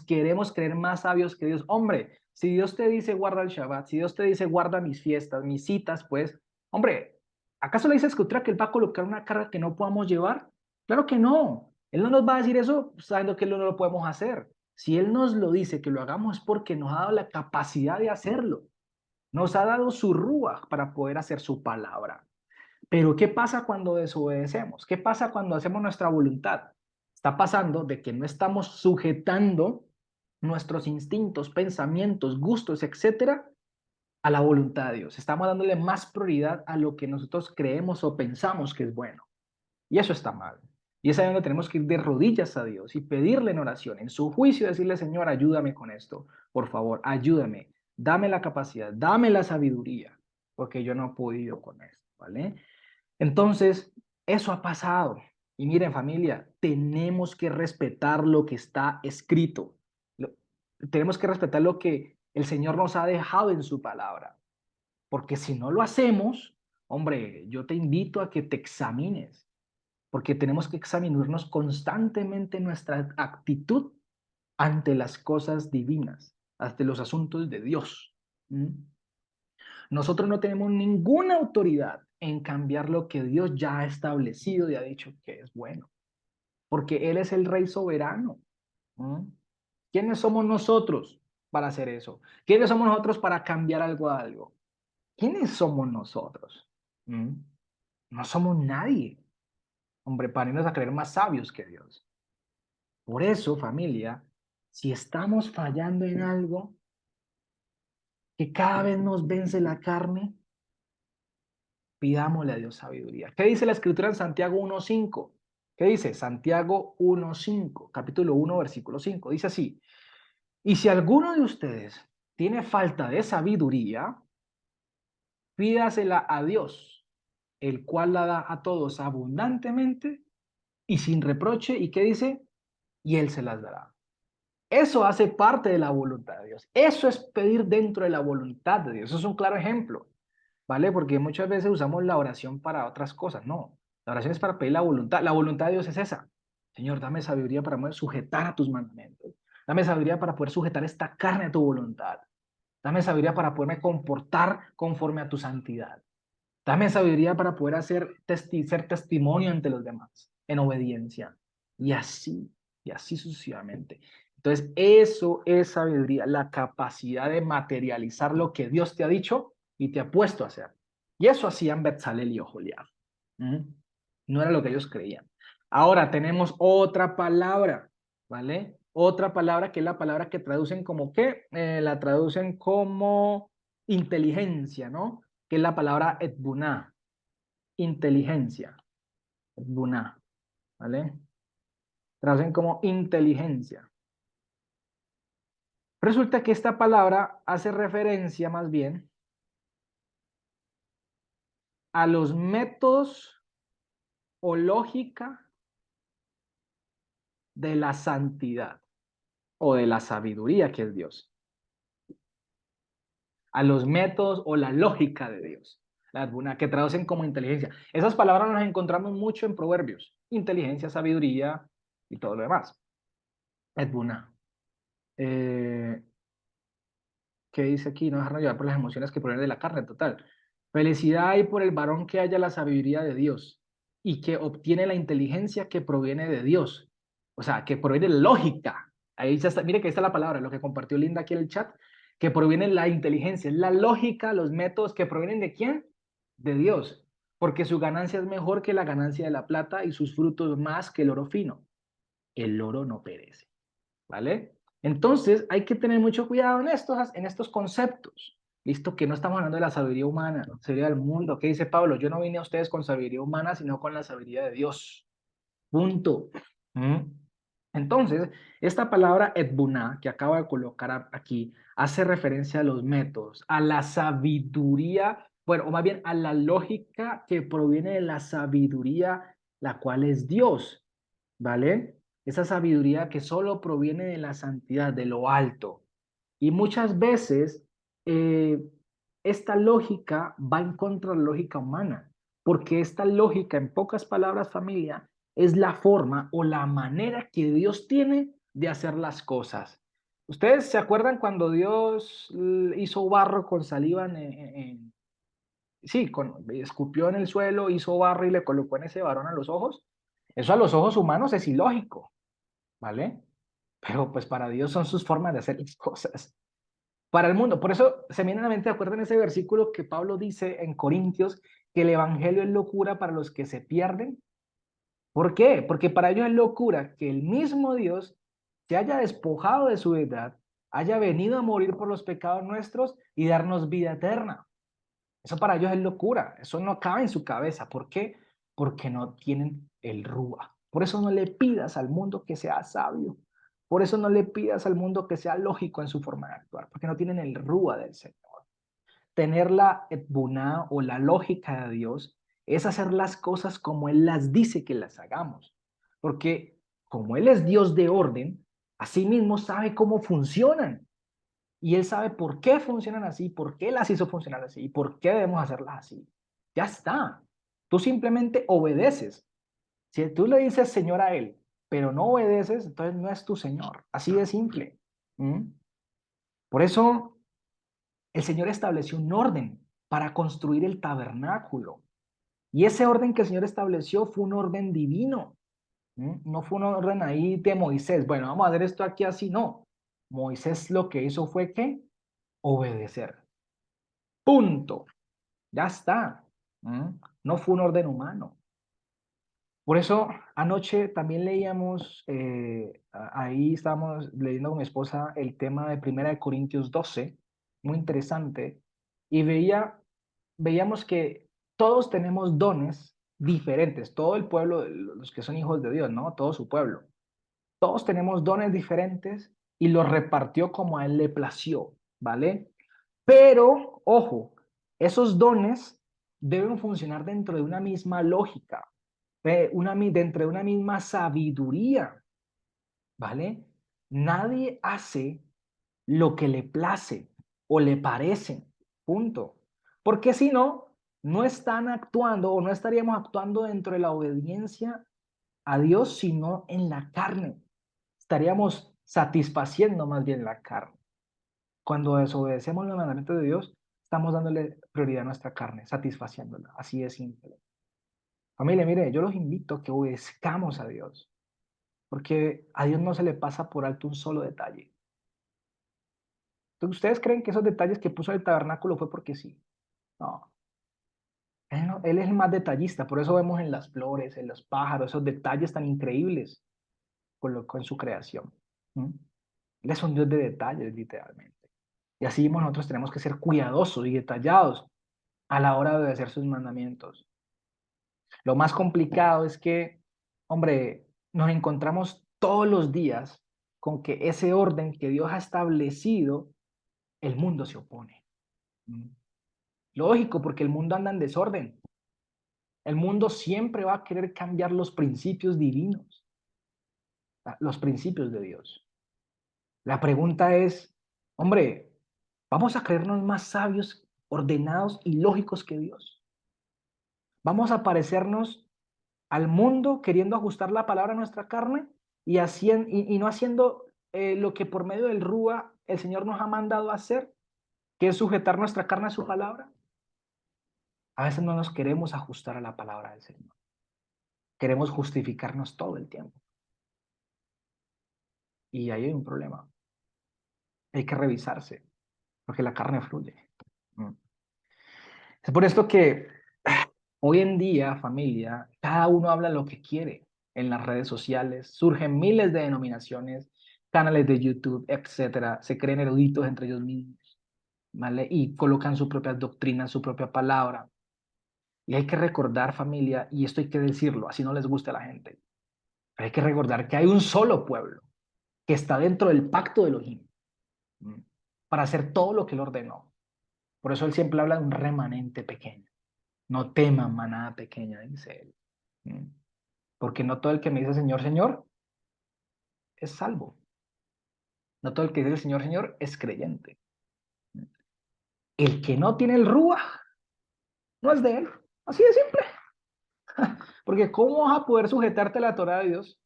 queremos creer más sabios que Dios. Hombre, si Dios te dice guarda el Shabbat, si Dios te dice guarda mis fiestas, mis citas, pues, hombre, ¿acaso le dice a Escritura que Él va a colocar una carga que no podamos llevar? Claro que no. Él no nos va a decir eso sabiendo que no lo podemos hacer, Si Él nos lo dice que lo hagamos es porque nos ha dado la capacidad de hacerlo. Nos ha dado su ruaj para poder hacer su palabra. Pero ¿qué pasa cuando desobedecemos? ¿Qué pasa cuando hacemos nuestra voluntad? Está pasando de que no estamos sujetando nuestros instintos, pensamientos, gustos, etcétera, a la voluntad de Dios. Estamos dándole más prioridad a lo que nosotros creemos o pensamos que es bueno. Y eso está mal. Y es ahí donde tenemos que ir de rodillas a Dios y pedirle en oración, en su juicio, decirle, Señor, ayúdame con esto. Por favor, ayúdame. Dame la capacidad, dame la sabiduría, porque yo no he podido con esto, ¿vale? Entonces, eso ha pasado. Y miren, familia, tenemos que respetar lo que está escrito. Tenemos que respetar lo que el Señor nos ha dejado en su palabra. Porque si no lo hacemos, hombre, yo te invito a que te examines, porque tenemos que examinarnos constantemente nuestra actitud ante las cosas divinas, ante los asuntos de Dios. ¿Mm? Nosotros no tenemos ninguna autoridad en cambiar lo que Dios ya ha establecido y ha dicho que es bueno, porque Él es el Rey soberano. ¿Mm? ¿Quiénes somos nosotros para hacer eso? ¿Quiénes somos nosotros para cambiar algo a algo? ¿Quiénes somos nosotros? ¿Mm? No somos nadie, hombre, para irnos a creer más sabios que Dios. Por eso, familia, si estamos fallando en algo que cada vez nos vence la carne, pidámosle a Dios sabiduría. ¿Qué dice la escritura en Santiago 1:5? ¿Qué dice? Santiago 1:5, capítulo 1, versículo 5. Dice así, y si alguno de ustedes tiene falta de sabiduría, pídasela a Dios, el cual la da a todos abundantemente y sin reproche. ¿Y qué dice? Y Él se las dará. Eso hace parte de la voluntad de Dios. Eso es pedir dentro de la voluntad de Dios. Eso es un claro ejemplo, ¿vale? Porque muchas veces usamos la oración para otras cosas. No, la oración es para pedir la voluntad. La voluntad de Dios es esa. Señor, dame sabiduría para poder sujetar a tus mandamientos. Dame sabiduría para poder sujetar esta carne a tu voluntad. Dame sabiduría para poderme comportar conforme a tu santidad. Dame sabiduría para poder ser testimonio ante los demás en obediencia. Y así sucesivamente. Entonces, eso es sabiduría, la capacidad de materializar lo que Dios te ha dicho y te ha puesto a hacer. Y eso hacían Betzalel y Oholiab. ¿Mm? No era lo que ellos creían. Ahora tenemos otra palabra, ¿vale? Otra palabra que es la palabra que traducen como ¿qué? La traducen como inteligencia, ¿no? Que es la palabra etbuná, inteligencia, etbuná, ¿vale? Traducen como inteligencia. Resulta que esta palabra hace referencia más bien a los métodos o lógica de la santidad o de la sabiduría que es Dios. A los métodos o la lógica de Dios, la etbuná, que traducen como inteligencia. Esas palabras las encontramos mucho en Proverbios. Inteligencia, sabiduría y todo lo demás. Etbuná. ¿Qué dice aquí? No dejarnos llevar por las emociones que provienen de la carne, total. Felicidad hay por el varón que haya la sabiduría de Dios y que obtiene la inteligencia que proviene de Dios. O sea, que proviene de lógica. Ahí ya está, mire que ahí está la palabra, lo que compartió Linda aquí en el chat, que proviene de la inteligencia, es la lógica, los métodos que provienen de quién? De Dios. Porque su ganancia es mejor que la ganancia de la plata y sus frutos más que el oro fino. El oro no perece. ¿Vale? Entonces hay que tener mucho cuidado en estos conceptos. Listo, que no estamos hablando de la sabiduría humana, sabiduría del mundo. ¿Qué dice Pablo? Yo no vine a ustedes con sabiduría humana, sino con la sabiduría de Dios. Punto. ¿Mm? Entonces, esta palabra etbuná que acabo de colocar aquí hace referencia a los métodos, a la sabiduría, bueno, o más bien a la lógica que proviene de la sabiduría, la cual es Dios, ¿vale? Esa sabiduría que solo proviene de la santidad, de lo alto. Y muchas veces eh, esta lógica va en contra de la lógica humana, porque esta lógica, en pocas palabras, familia, es la forma o la manera que Dios tiene de hacer las cosas. ¿Ustedes se acuerdan cuando Dios hizo barro con saliva sí, escupió en el suelo, hizo barro y le colocó en ese varón a los ojos? Eso a los ojos humanos es ilógico, ¿vale? pero pues para Dios son sus formas de hacer las cosas. Para el mundo, por eso se me viene a la mente, acuerdan ese versículo que Pablo dice en Corintios, que el evangelio es locura para los que se pierden. ¿Por qué? Porque para ellos es locura que el mismo Dios se haya despojado de su deidad, haya venido a morir por los pecados nuestros y darnos vida eterna. Eso para ellos es locura, eso no cabe en su cabeza. ¿Por qué? Porque no tienen el rúa. Por eso no le pidas al mundo que sea sabio. Por eso no le pidas al mundo que sea lógico en su forma de actuar, porque no tienen el rúa del Señor. Tener la etbuná o la lógica de Dios es hacer las cosas como Él las dice que las hagamos. Porque como Él es Dios de orden, así mismo sabe cómo funcionan. Y Él sabe por qué funcionan así, por qué las hizo funcionar así y por qué debemos hacerlas así. Ya está. Tú simplemente obedeces. Si tú le dices Señor a Él, pero no obedeces, entonces no es tu Señor. Así de simple. ¿Mm? Por eso el Señor estableció un orden para construir el tabernáculo. Y ese orden que el Señor estableció fue un orden divino. No fue un orden ahí de Moisés. Bueno, vamos a hacer esto aquí así. No. Moisés lo que hizo fue que obedecer. Punto. Ya está. No fue un orden humano. Por eso anoche también leíamos, ahí estábamos leyendo con mi esposa el tema de Primera de Corintios 12, muy interesante, y veíamos que todos tenemos dones diferentes, todo el pueblo, los que son hijos de Dios, ¿no? Todo su pueblo. Todos tenemos dones diferentes y los repartió como a él le plació, ¿vale? Pero, ojo, esos dones deben funcionar dentro de una misma lógica, dentro de una misma sabiduría, ¿vale? Nadie hace lo que le place o le parece, punto. Porque si no, no están actuando o no estaríamos actuando dentro de la obediencia a Dios, sino en la carne. Estaríamos satisfaciendo más bien la carne. Cuando desobedecemos los mandamientos de Dios, estamos dándole prioridad a nuestra carne, satisfaciéndola. Así de simple. Familia, mire, yo los invito a que obedezcamos a Dios, porque a Dios no se le pasa por alto un solo detalle. Entonces, ¿ustedes creen que esos detalles que puso en el tabernáculo fue porque sí? No. Él es el más detallista, por eso vemos en las flores, en los pájaros, esos detalles tan increíbles colocó en su creación. ¿Mm? Él es un Dios de detalles, literalmente. Y así mismo nosotros tenemos que ser cuidadosos y detallados a la hora de obedecer sus mandamientos. Lo más complicado es que, hombre, nos encontramos todos los días con que ese orden que Dios ha establecido, el mundo se opone. ¿Mm? Lógico, porque el mundo anda en desorden. El mundo siempre va a querer cambiar los principios divinos, los principios de Dios. La pregunta es, hombre, ¿vamos a creernos más sabios, ordenados y lógicos que Dios? ¿Vamos a parecernos al mundo queriendo ajustar la palabra a nuestra carne y no haciendo lo que por medio del Rúa el Señor nos ha mandado a hacer, que es sujetar nuestra carne a su palabra? A veces no nos queremos ajustar a la palabra del Señor. Queremos justificarnos todo el tiempo. Y ahí hay un problema. Hay que revisarse, porque la carne fluye. Mm. Es por esto que hoy en día, familia, cada uno habla lo que quiere en las redes sociales, surgen miles de denominaciones, canales de YouTube, etcétera, se creen eruditos entre ellos mismos, ¿vale? Y colocan su propia doctrina, su propia palabra. Y hay que recordar, familia, y esto hay que decirlo, así no les gusta a la gente, pero hay que recordar que hay un solo pueblo que está dentro del pacto de Elohim, ¿m? Para hacer todo lo que él ordenó. Por eso él siempre habla de un remanente pequeño. No teman manada pequeña, dice él. ¿M? Porque no todo el que me dice Señor, Señor es salvo. No todo el que dice Señor, Señor es creyente. El que no tiene el Rúa no es de él. Así de simple. Porque ¿cómo vas a poder sujetarte a la Torah de Dios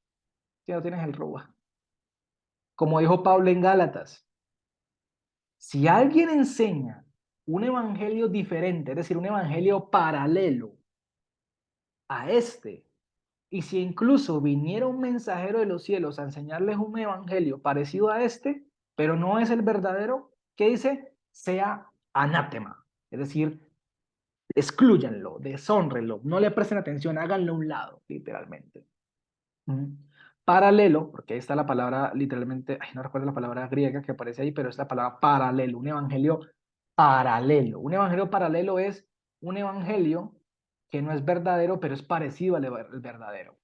si no tienes el Rúa? Como dijo Pablo en Gálatas, si alguien enseña un evangelio diferente, es decir, un evangelio paralelo a este, Y si incluso viniera un mensajero de los cielos a enseñarles un evangelio parecido a este, pero no es el verdadero, ¿qué dice? Sea anátema. Es decir, exclúyanlo, deshónrenlo, no le presten atención, háganlo a un lado, literalmente. Paralelo, porque ahí está la palabra literalmente, ay, no recuerdo la palabra griega que aparece ahí, pero es la palabra paralelo, un evangelio paralelo. Un evangelio paralelo es un evangelio que no es verdadero, pero es parecido al verdadero.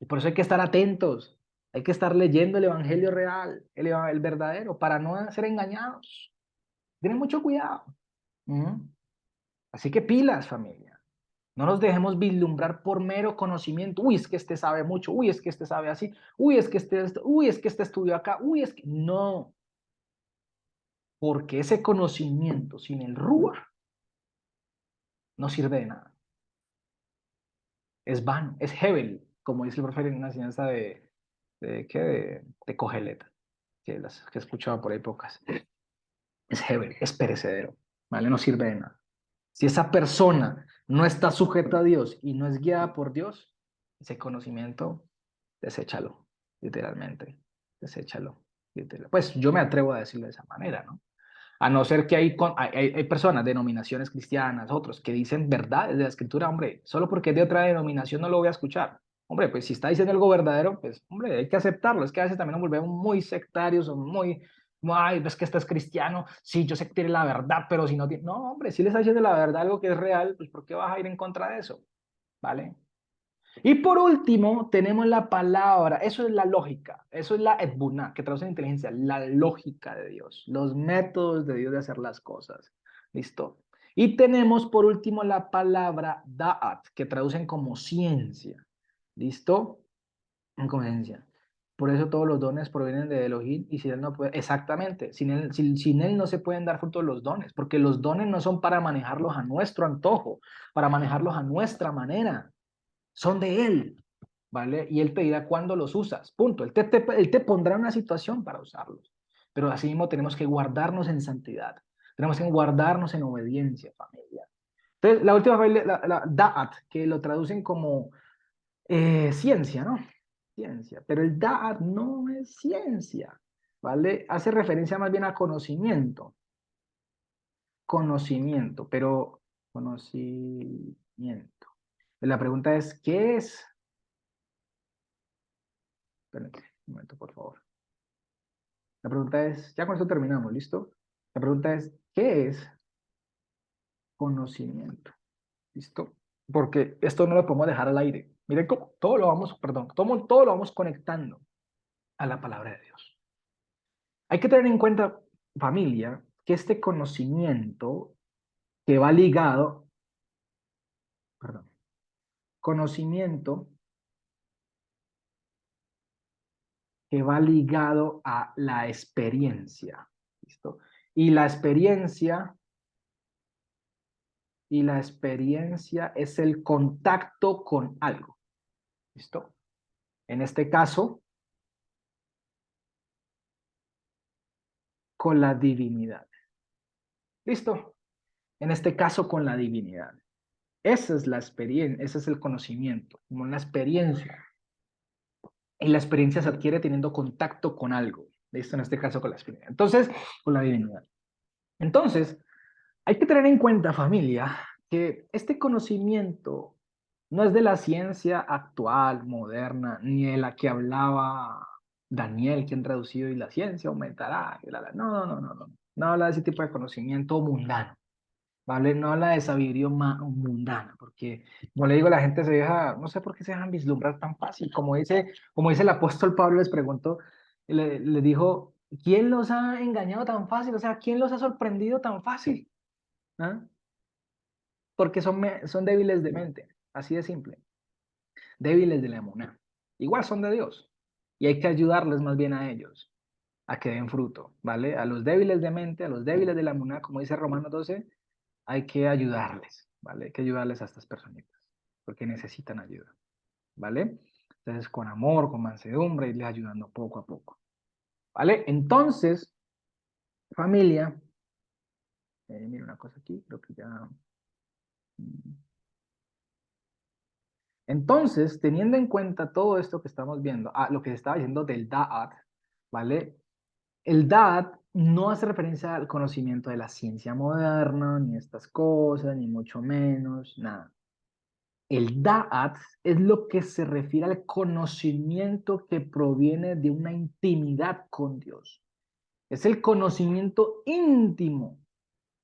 Y por eso hay que estar atentos, hay que estar leyendo el evangelio real, el verdadero, para no ser engañados. Tienen mucho cuidado. Así que pilas, familia. No nos dejemos vislumbrar por mero conocimiento. Uy, es que este sabe mucho. Uy, es que este sabe así. Uy, es que este estudió acá. Uy, es que no. Porque ese conocimiento sin el Rúa no sirve de nada. Es vano, es Hebel, como dice el profe en una enseñanza de Cogelet, que he escuchado por ahí pocas. Es Hebel, es perecedero, ¿vale? No sirve de nada. Si esa persona no está sujeta a Dios y no es guiada por Dios, ese conocimiento, deséchalo, literalmente, deséchalo. Pues yo me atrevo a decirlo de esa manera, ¿no? A no ser que hay personas, denominaciones cristianas, otros, que dicen verdades de la escritura, hombre, solo porque es de otra denominación no lo voy a escuchar. Hombre, pues si está diciendo algo verdadero, pues, hombre, hay que aceptarlo. Es que a veces también nos volvemos muy sectarios o ay, ves que este es cristiano, sí, yo sé que tiene la verdad, pero si no tiene, no, hombre, si le está diciendo la verdad, algo que es real, pues ¿por qué vas a ir en contra de eso? ¿Vale? Y por último, tenemos la palabra, eso es la lógica, eso es la etbuna, que traduce en inteligencia, la lógica de Dios, los métodos de Dios de hacer las cosas. ¿Listo? Y tenemos por último la palabra da'at, que traducen como ciencia. ¿Listo? Como ciencia. Por eso todos los dones provienen de Elohim y sin él no puede, exactamente, sin él no se pueden dar frutos los dones, porque los dones no son para manejarlos a nuestro antojo, para manejarlos a nuestra manera, son de Él, ¿vale? Y Él te dirá cuándo los usas, punto. Él te pondrá en una situación para usarlos, pero así mismo tenemos que guardarnos en santidad, tenemos que guardarnos en obediencia, familia. Entonces, la última familia, la Da'at, que lo traducen como ciencia, ¿no? Ciencia, pero el Da'at no es ciencia, ¿vale? Hace referencia más bien a conocimiento, pero conocimiento. La pregunta es, ¿qué es? Espérate un momento, por favor. La pregunta es, ya con esto terminamos, ¿listo? La pregunta es, ¿qué es conocimiento? ¿Listo? Porque esto no lo podemos dejar al aire. Miren cómo todo lo vamos, perdón, todo lo vamos conectando a la palabra de Dios. Hay que tener en cuenta, familia, que este conocimiento que va ligado, perdón, conocimiento que va ligado a la experiencia, ¿listo? Y la experiencia es el contacto con algo, ¿listo? En este caso, con la divinidad, ¿listo? En este caso, con la divinidad. Esa es la experiencia, ese es el conocimiento, como una experiencia. Y la experiencia se adquiere teniendo contacto con algo, ¿listo? En este caso, con la experiencia. Entonces, con la divinidad. Entonces, hay que tener en cuenta, familia, que este conocimiento no es de la ciencia actual, moderna, ni de la que hablaba Daniel, quien traducido y la ciencia aumentará. No, no, no, no, no. No habla de ese tipo de conocimiento mundano, ¿vale? No habla de sabiduría mundana, porque, como le digo, la gente se deja, no sé por qué se dejan vislumbrar tan fácil. Como dice el apóstol Pablo, les preguntó, le dijo, ¿quién los ha engañado tan fácil? O sea, ¿quién los ha sorprendido tan fácil? ¿Ah? Porque son débiles de mente, así de simple, débiles de la emuná. Igual son de Dios y hay que ayudarles más bien a ellos a que den fruto, ¿vale? A los débiles de mente, a los débiles de la emuná, como dice Romanos 12, hay que ayudarles, ¿vale? Hay que ayudarles a estas personitas porque necesitan ayuda, ¿vale? Entonces, con amor, con mansedumbre, irles ayudando poco a poco, ¿vale? Entonces, familia, mira una cosa aquí, creo que ya... Entonces, teniendo en cuenta todo esto que estamos viendo, lo que se estaba diciendo del Da'at, ¿vale? El Da'at no hace referencia al conocimiento de la ciencia moderna, ni estas cosas, ni mucho menos, nada. El Da'at es lo que se refiere al conocimiento que proviene de una intimidad con Dios. Es el conocimiento íntimo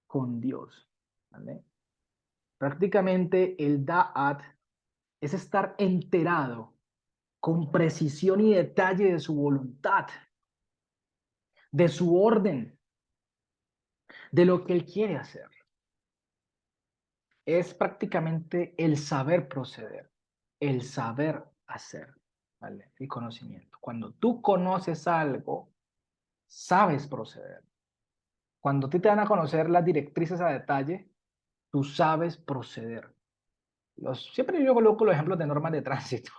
con Dios, ¿vale? Prácticamente el Da'at es estar enterado con precisión y detalle de su voluntad, de su orden, de lo que Él quiere hacer. Es prácticamente el saber proceder, el saber hacer, ¿vale? El conocimiento. Cuando tú conoces algo, sabes proceder. Cuando a ti te dan a conocer las directrices a detalle, tú sabes proceder. Siempre yo coloco los ejemplos de normas de tránsito,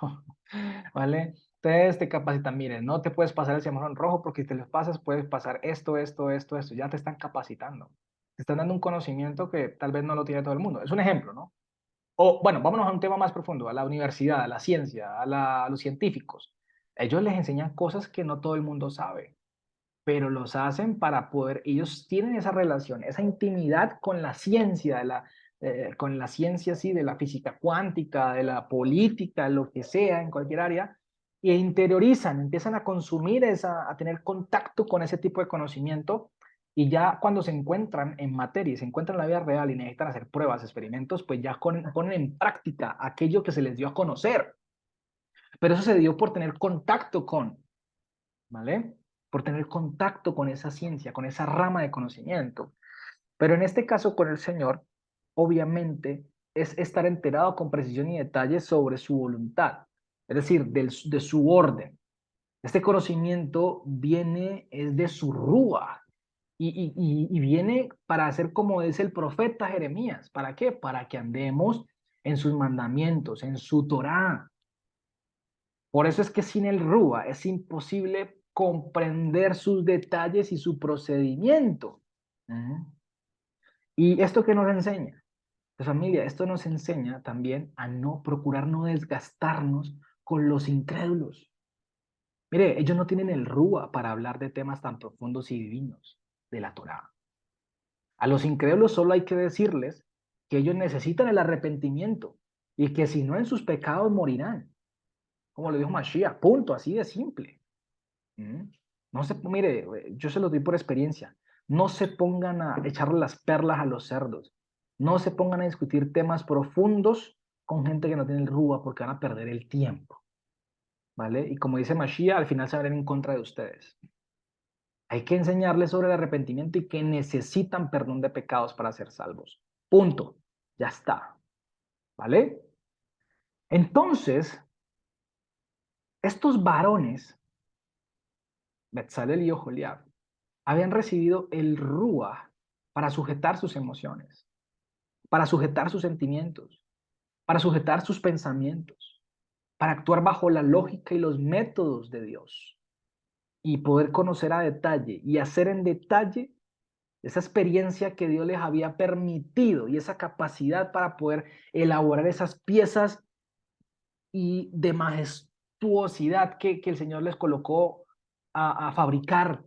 ¿vale? Ustedes te capacitan, miren, no te puedes pasar el semáforo en rojo porque si te lo pasas puedes pasar esto, esto, esto, esto. Ya te están capacitando. Te están dando un conocimiento que tal vez no lo tiene todo el mundo. Es un ejemplo, ¿no? O bueno, vámonos a un tema más profundo, a la universidad, a la ciencia, a los científicos. Ellos les enseñan cosas que no todo el mundo sabe, pero los hacen para poder, ellos tienen esa relación, esa intimidad con la ciencia, con la ciencia sí, de la física cuántica, de la política, lo que sea, en cualquier área, e interiorizan, empiezan a consumir a tener contacto con ese tipo de conocimiento, y ya cuando se encuentran en materia, y se encuentran en la vida real y necesitan hacer pruebas, experimentos, pues ya ponen en práctica aquello que se les dio a conocer. Pero eso se dio por tener contacto con, ¿vale? Por tener contacto con esa ciencia, con esa rama de conocimiento. Pero en este caso con el Señor, obviamente, es estar enterado con precisión y detalle sobre su voluntad, es decir, de su orden. Este conocimiento viene, es de su rúa, y viene para hacer como dice el profeta Jeremías. ¿Para qué? Para que andemos en sus mandamientos, en su Torá. Por eso es que sin el Rúa es imposible comprender sus detalles y su procedimiento. ¿Mm? ¿Y esto qué nos enseña? Pues familia, esto nos enseña también a no procurar no desgastarnos con los incrédulos. Mire, ellos no tienen el Rúa para hablar de temas tan profundos y divinos de la Torá. A los incrédulos solo hay que decirles que ellos necesitan el arrepentimiento y que si no en sus pecados morirán, como le dijo Mashiach, punto, así de simple. ¿Mm? No se, mire, yo se lo doy por experiencia. No se pongan a echarle las perlas a los cerdos. No se pongan a discutir temas profundos con gente que no tiene el rúa porque van a perder el tiempo, ¿vale? Y como dice Mashiach, al final se verán en contra de ustedes. Hay que enseñarles sobre el arrepentimiento y que necesitan perdón de pecados para ser salvos. Punto. Ya está, ¿vale? Entonces, estos varones, Betzalel y Oholiab, habían recibido el Rúa para sujetar sus emociones, para sujetar sus sentimientos, para sujetar sus pensamientos, para actuar bajo la lógica y los métodos de Dios y poder conocer a detalle y hacer en detalle esa experiencia que Dios les había permitido y esa capacidad para poder elaborar esas piezas y de majestuosidad que el Señor les colocó a fabricar,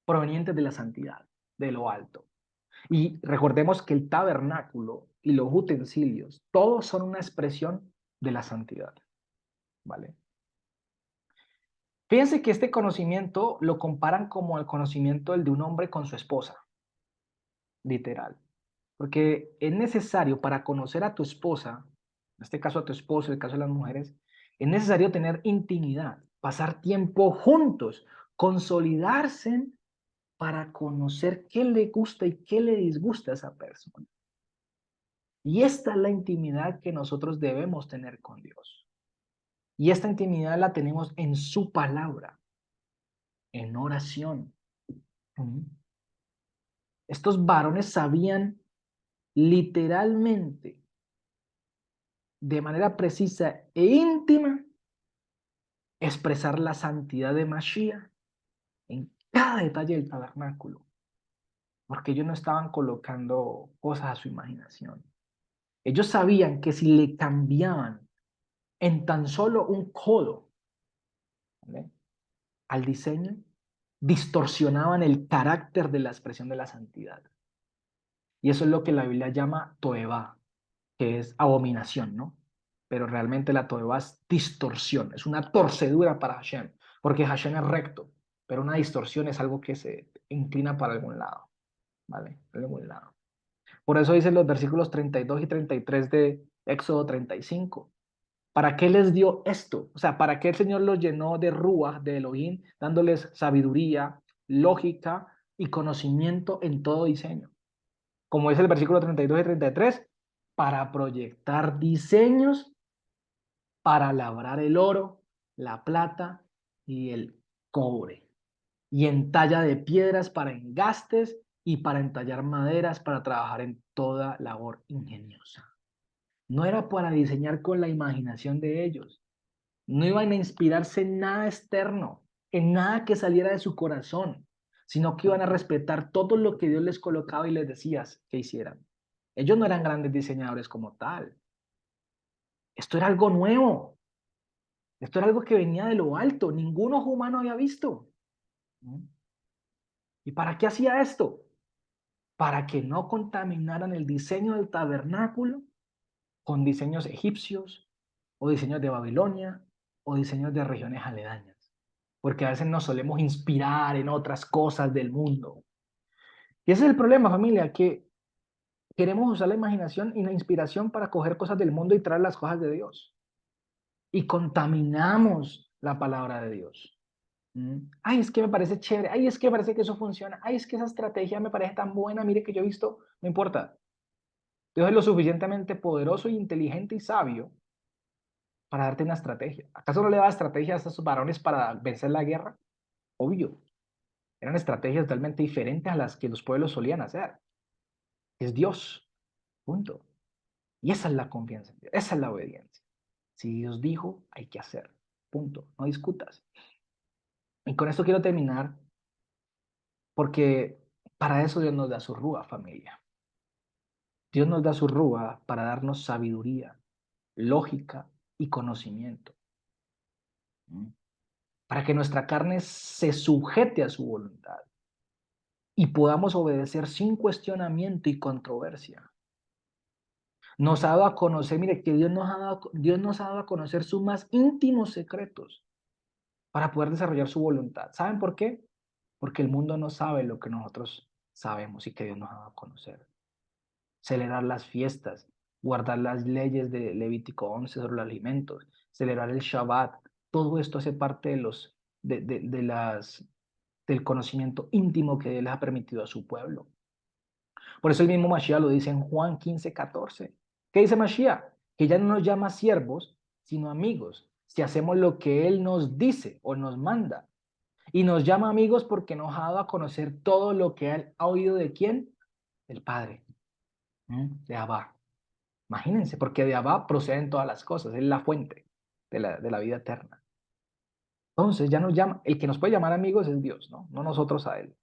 provenientes de la santidad, de lo alto. Y recordemos que el tabernáculo y los utensilios, todos son una expresión de la santidad, ¿vale? Fíjense que este conocimiento lo comparan como el conocimiento del de un hombre con su esposa, literal. Porque es necesario para conocer a tu esposa, en este caso a tu esposo, en el caso de las mujeres, es necesario tener intimidad, pasar tiempo juntos, consolidarse para conocer qué le gusta y qué le disgusta a esa persona. Y esta es la intimidad que nosotros debemos tener con Dios. Y esta intimidad la tenemos en su palabra, en oración. Estos varones sabían literalmente, de manera precisa e íntima, expresar la santidad de Mashiach en cada detalle del tabernáculo, porque ellos no estaban colocando cosas a su imaginación. Ellos sabían que si le cambiaban en tan solo un codo, ¿vale?, al diseño, distorsionaban el carácter de la expresión de la santidad. Y eso es lo que la Biblia llama toeba, que es abominación, ¿no? Pero realmente la toeba es distorsión, es una torcedura para Hashem, porque Hashem es recto, pero una distorsión es algo que se inclina para algún lado, ¿vale? Para algún lado. Por eso dicen los versículos 32 y 33 de Éxodo 35. ¿Para qué les dio esto? O sea, ¿para qué el Señor los llenó de Ruach, de Elohim, dándoles sabiduría, lógica y conocimiento en todo diseño? Como dice el versículo 32 y 33, para proyectar diseños para labrar el oro, la plata y el cobre, y en talla de piedras para engastes y para entallar maderas para trabajar en toda labor ingeniosa. No era para diseñar con la imaginación de ellos, no iban a inspirarse en nada externo, en nada que saliera de su corazón, sino que iban a respetar todo lo que Dios les colocaba y les decía que hicieran. Ellos no eran grandes diseñadores como tal. Esto era algo nuevo. Esto era algo que venía de lo alto. Ningún ojo humano había visto. ¿Y para qué hacía esto? Para que no contaminaran el diseño del tabernáculo con diseños egipcios o diseños de Babilonia o diseños de regiones aledañas. Porque a veces nos solemos inspirar en otras cosas del mundo. Y ese es el problema, familia, que queremos usar la imaginación y la inspiración para coger cosas del mundo y traer las cosas de Dios. Y contaminamos la palabra de Dios. Ay, es que me parece chévere. Ay, es que me parece que eso funciona. Ay, es que esa estrategia me parece tan buena. Mire que yo he visto. No importa. Dios es lo suficientemente poderoso, inteligente y sabio para darte una estrategia. ¿Acaso no le da estrategias a estos varones para vencer la guerra? Obvio. Eran estrategias totalmente diferentes a las que los pueblos solían hacer. Es Dios. Punto. Y esa es la confianza en Dios. Esa es la obediencia. Si Dios dijo, hay que hacer. Punto. No discutas. Y con esto quiero terminar porque para eso Dios nos da su rúa, familia. Dios nos da su rúa para darnos sabiduría, lógica y conocimiento. Para que nuestra carne se sujete a su voluntad y podamos obedecer sin cuestionamiento y controversia. Nos ha dado a conocer, mire, que Dios nos ha dado a conocer sus más íntimos secretos para poder desarrollar su voluntad. ¿Saben por qué? Porque el mundo no sabe lo que nosotros sabemos y que Dios nos ha dado a conocer. Celebrar las fiestas, guardar las leyes de Levítico 11 sobre los alimentos, celebrar el Shabbat, todo esto hace parte del conocimiento íntimo que Él les ha permitido a su pueblo. Por eso el mismo Mashiach lo dice en Juan 15:14. ¿Qué dice Mashiach? Que ya no nos llama siervos, sino amigos, si hacemos lo que Él nos dice o nos manda. Y nos llama amigos porque nos ha dado a conocer todo lo que Él ha oído de quién? Del Padre, de Abba. Imagínense, porque de Abba proceden todas las cosas, es la fuente de la vida eterna. Entonces ya nos llama, el que nos puede llamar amigos es Dios, ¿no? No nosotros a Él.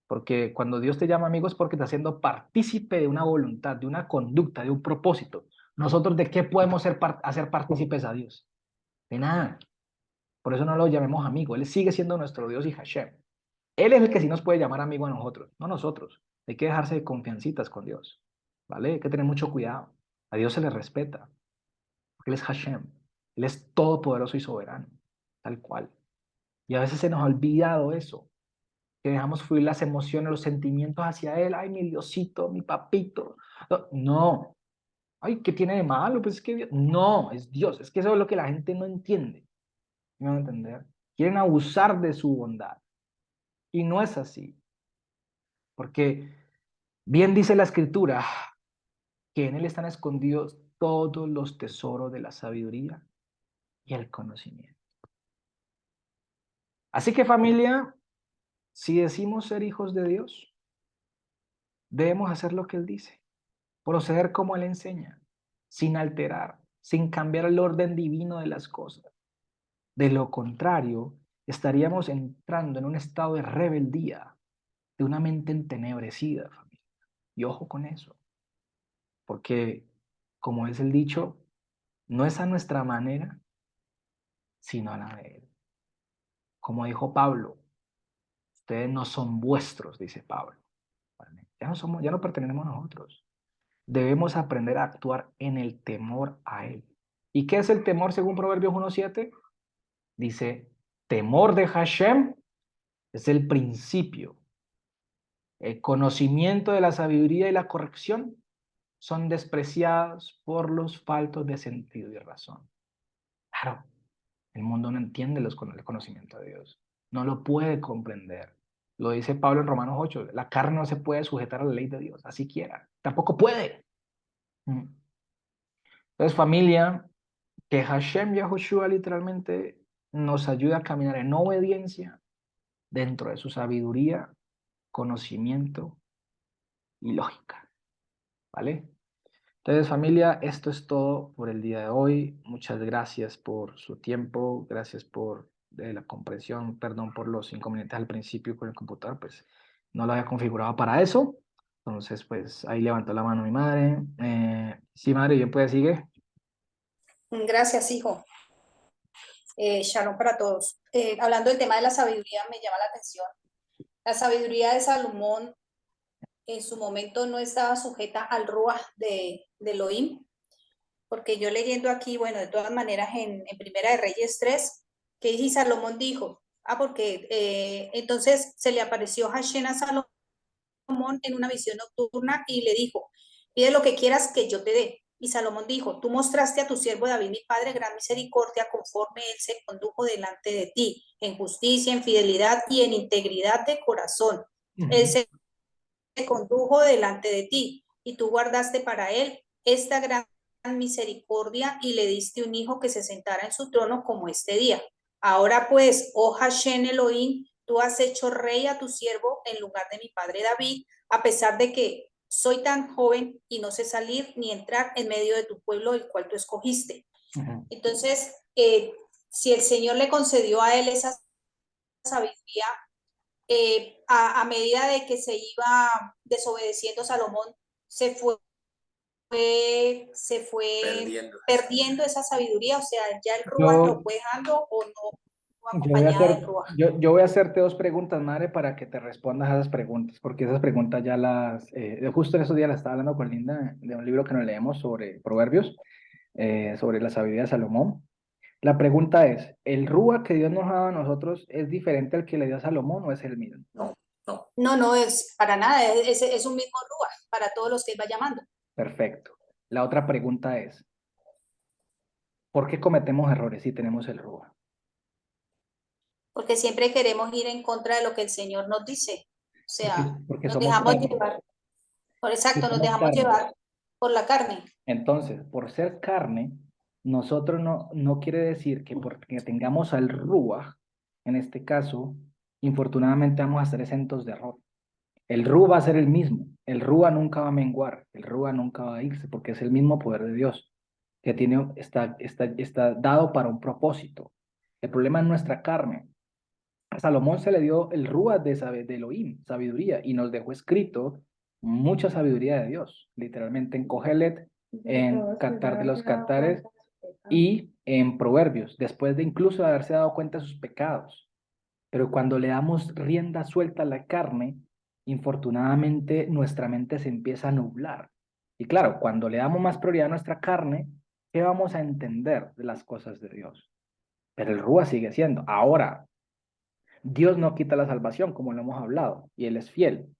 Porque cuando Dios te llama amigo es porque está haciendo partícipe de una voluntad, de una conducta, de un propósito. ¿Nosotros de qué podemos hacer partícipes a Dios? De nada. Por eso no lo llamemos amigo. Él sigue siendo nuestro Dios y Hashem. Él es el que sí nos puede llamar amigo a nosotros, no nosotros. Hay que dejarse de confiancitas con Dios. ¿Vale? Hay que tener mucho cuidado. A Dios se le respeta. Porque Él es Hashem. Él es todopoderoso y soberano. Tal cual. Y a veces se nos ha olvidado eso, que dejamos fluir las emociones, los sentimientos hacia Él. Ay, mi Diosito, mi papito. No. Ay, ¿qué tiene de malo? Pues es que no, es Dios. Es que eso es lo que la gente no entiende. ¿Me van a entender? Quieren abusar de su bondad. Y no es así. Porque bien dice la Escritura que en Él están escondidos todos los tesoros de la sabiduría y el conocimiento. Así que familia, si decimos ser hijos de Dios, debemos hacer lo que Él dice, proceder como Él enseña, sin alterar, sin cambiar el orden divino de las cosas. De lo contrario, estaríamos entrando en un estado de rebeldía, de una mente entenebrecida, familia. Y ojo con eso, porque, como es el dicho, no es a nuestra manera sino la de Él. Como dijo Pablo, ustedes no son vuestros, dice Pablo. ¿Vale? Ya no pertenecemos a nosotros. Debemos aprender a actuar en el temor a Él. ¿Y qué es el temor según Proverbios 1:7? Dice, temor de Hashem es el principio. El conocimiento de la sabiduría y la corrección son despreciados por los faltos de sentido y razón. Claro, el mundo no entiende el conocimiento de Dios. No lo puede comprender. Lo dice Pablo en Romanos 8. La carne no se puede sujetar a la ley de Dios, así quiera. Tampoco puede. Entonces, familia, que Hashem Yahushua literalmente nos ayuda a caminar en obediencia dentro de su sabiduría, conocimiento y lógica. ¿Vale? Entonces, familia, esto es todo por el día de hoy. Muchas gracias por su tiempo, gracias por la comprensión, perdón por los inconvenientes al principio con el computador, pues no lo había configurado para eso. Entonces, pues ahí levantó la mano mi madre. Sí, madre, ¿bien puede sigue? Gracias, hijo. Shalom para todos. Hablando del tema de la sabiduría, me llama la atención. La sabiduría de Salomón en su momento no estaba sujeta al Ruach de Elohim, porque yo leyendo aquí, bueno, de todas maneras en Primera de Reyes 3, que dice, y Salomón dijo, porque entonces se le apareció Hashem a Salomón en una visión nocturna y le dijo, pide lo que quieras que yo te dé. Y Salomón dijo, tú mostraste a tu siervo David, mi padre, gran misericordia, conforme él se condujo delante de ti, en justicia, en fidelidad y en integridad de corazón. Él se condujo delante de ti, y tú guardaste para él esta gran misericordia y le diste un hijo que se sentara en su trono como este día. Ahora pues, oh Hashem Elohim, tú has hecho rey a tu siervo en lugar de mi padre David, a pesar de que soy tan joven y no sé salir ni entrar en medio de tu pueblo, el cual tú escogiste. Entonces, si el Señor le concedió a él esa sabiduría, a medida de que se iba desobedeciendo Salomón, se fue perdiendo esa sabiduría, o sea, ya el Ruach lo Yo, fue dejando o no yo voy a acompañada del hacer, Ruach. yo voy a hacerte dos preguntas, madre, para que te respondas a esas preguntas, porque esas preguntas ya justo en esos días las estaba hablando con Linda de un libro que nos leemos sobre Proverbios, sobre la sabiduría de Salomón. La pregunta es, ¿el Rúa que Dios nos ha dado a nosotros es diferente al que le dio a Salomón o es el mismo? No es para nada, es un mismo Ruach para todos los que él va llamando. Perfecto. La otra pregunta es, ¿por qué cometemos errores si tenemos el Rúa? Porque siempre queremos ir en contra de lo que el Señor nos dice. O sea, Porque nos somos dejamos carne. llevar, por Porque exacto, nos somos dejamos carne. llevar por la carne. Entonces, por ser carne, nosotros no quiere decir que porque tengamos al Rúa, en este caso, infortunadamente vamos a ser exentos de error. El Rúa va a ser el mismo. El Rúa nunca va a menguar. El Rúa nunca va a irse porque es el mismo poder de Dios que está dado para un propósito. El problema es nuestra carne. A Salomón se le dio el Ruach de Elohim, sabiduría, y nos dejó escrito mucha sabiduría de Dios, literalmente en Cogelet, en Cantar de los Cantares y en Proverbios, después de incluso haberse dado cuenta de sus pecados. Pero cuando le damos rienda suelta a la carne, infortunadamente nuestra mente se empieza a nublar. Y claro, cuando le damos más prioridad a nuestra carne, ¿qué vamos a entender de las cosas de Dios? Pero el Rúa sigue siendo. Ahora, Dios no quita la salvación, como lo hemos hablado, y Él es fiel.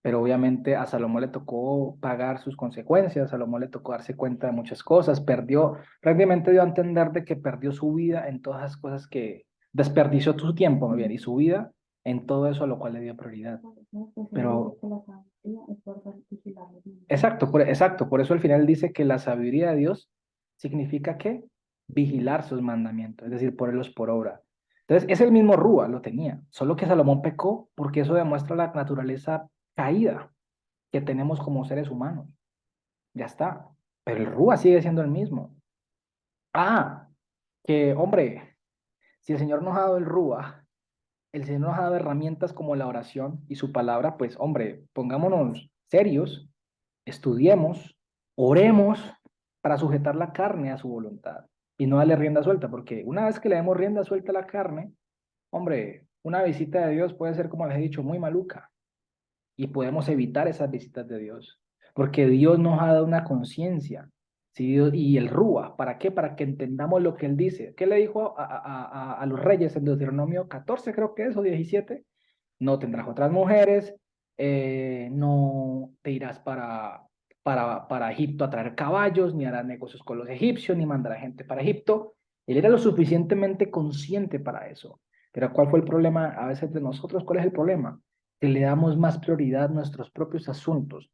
Pero obviamente a Salomón le tocó pagar sus consecuencias, a Salomón le tocó darse cuenta de muchas cosas, prácticamente dio a entender de que perdió su vida en todas las cosas que desperdició su tiempo, muy bien, y su vida en todo eso a lo cual le dio prioridad. Pero, exacto, por eso al final dice que la sabiduría de Dios significa que vigilar sus mandamientos, es decir, ponerlos por obra. Entonces, es el mismo Rúa, lo tenía, solo que Salomón pecó porque eso demuestra la naturaleza caída que tenemos como seres humanos. Ya está. Pero el Rúa sigue siendo el mismo. Ah, que hombre, si el Señor nos ha dado el Rúa, el Señor nos ha dado herramientas como la oración y su palabra, pues hombre, pongámonos serios, estudiemos, oremos para sujetar la carne a su voluntad. y no darle rienda suelta, porque una vez que le demos rienda suelta a la carne, hombre, una visita de Dios puede ser, como les he dicho, muy maluca y podemos evitar esas visitas de Dios, porque Dios nos ha dado una conciencia, ¿sí? Y el Rúa, ¿para qué? Para que entendamos lo que Él dice. ¿Qué le dijo a los reyes en Deuteronomio 14, creo que es, o 17? No tendrás otras mujeres, no te irás para Egipto a traer caballos, ni harás negocios con los egipcios, ni mandarás gente para Egipto. Él era lo suficientemente consciente para eso. Pero ¿cuál fue el problema a veces de nosotros? ¿Cuál es el problema? Que le damos más prioridad a nuestros propios asuntos.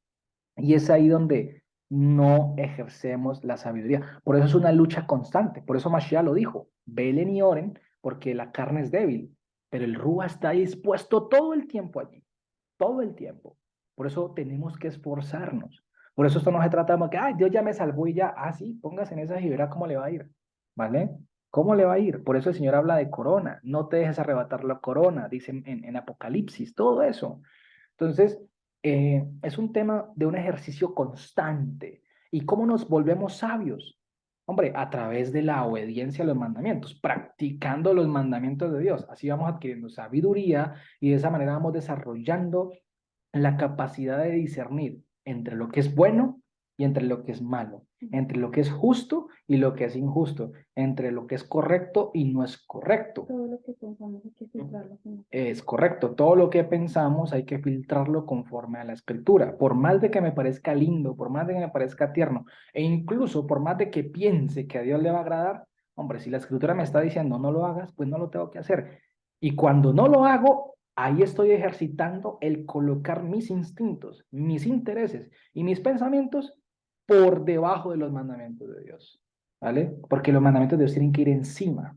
Y es ahí donde no ejercemos la sabiduría. Por eso es una lucha constante. Por eso Mashiach lo dijo, velen y oren, porque la carne es débil, pero el Rúa está dispuesto todo el tiempo allí, todo el tiempo. Por eso tenemos que esforzarnos. Por eso esto no se trata de que, ay, Dios ya me salvó y ya, ah, sí, póngase en esa y verá cómo le va a ir, ¿vale? ¿Cómo le va a ir? Por eso el Señor habla de corona, no te dejes arrebatar la corona, dice en Apocalipsis, todo eso. Entonces, es un tema de un ejercicio constante. ¿Y cómo nos volvemos sabios? Hombre, a través de la obediencia a los mandamientos, practicando los mandamientos de Dios. Así vamos adquiriendo sabiduría y de esa manera vamos desarrollando la capacidad de discernir entre lo que es bueno y entre lo que es malo, entre lo que es justo y lo que es injusto, entre lo que es correcto y no es correcto. Todo lo que pensamos hay que filtrarlo. Es correcto, todo lo que pensamos hay que filtrarlo conforme a la escritura. Por más de que me parezca lindo, por más de que me parezca tierno, e incluso por más de que piense que a Dios le va a agradar, hombre, si la escritura me está diciendo no lo hagas, pues no lo tengo que hacer. Y cuando no lo hago, ahí estoy ejercitando el colocar mis instintos, mis intereses y mis pensamientos por debajo de los mandamientos de Dios, ¿vale? Porque los mandamientos de Dios tienen que ir encima.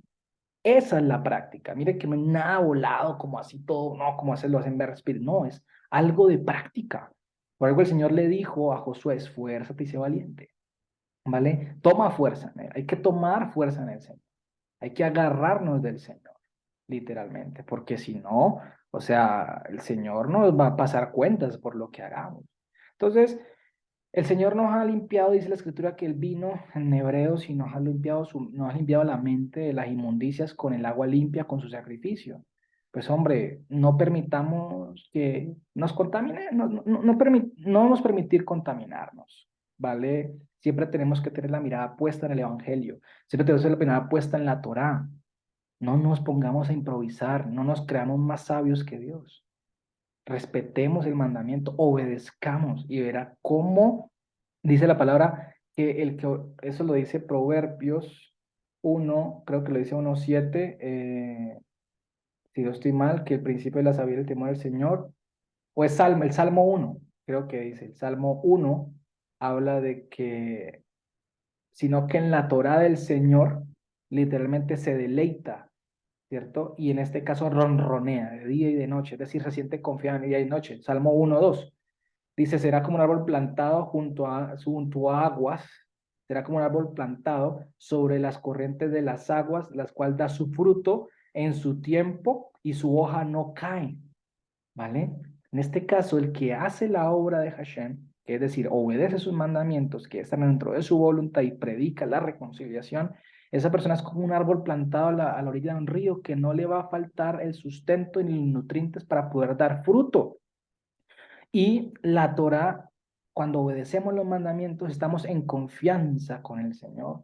Esa es la práctica. Mire que no es nada volado como así todo, no, como lo hacen ver Spirit. No, es algo de práctica. Por algo el Señor le dijo a Josué, esfuérzate y sé valiente. ¿Vale? Toma fuerza en él. Hay que tomar fuerza en el Señor. Hay que agarrarnos del Señor, literalmente, porque si no, o sea, el Señor nos va a pasar cuentas por lo que hagamos. Entonces, el Señor nos ha limpiado, dice la Escritura, que Él vino en Hebreos y nos ha limpiado la mente de las inmundicias con el agua limpia, con su sacrificio. Pues hombre, no permitamos que nos contamine, no vamos a permitir contaminarnos, ¿vale? Siempre tenemos que tener la mirada puesta en el Evangelio, siempre tenemos que tener la mirada puesta en la Torá. No nos pongamos a improvisar, no nos creamos más sabios que Dios. Respetemos el mandamiento, obedezcamos y verá cómo dice la palabra que eso lo dice Proverbios 1, creo que lo dice 1:7, si no estoy mal, que el principio de la sabiduría y el temor del Señor, o es el Salmo 1, creo que dice, el Salmo 1 habla de que, sino que en la Torá del Señor literalmente se deleita, ¿cierto? Y en este caso ronronea de día y de noche, es decir, se siente confiado en día y noche. Salmo 1:2 dice, será como un árbol plantado junto a aguas, será como un árbol plantado sobre las corrientes de las aguas, las cuales da su fruto en su tiempo y su hoja no cae, ¿vale? En este caso, el que hace la obra de Hashem, que es decir, obedece sus mandamientos, que están dentro de su voluntad y predica la reconciliación, esa persona es como un árbol plantado a la orilla de un río que no le va a faltar el sustento ni los nutrientes para poder dar fruto. Y la Torah, cuando obedecemos los mandamientos, estamos en confianza con el Señor.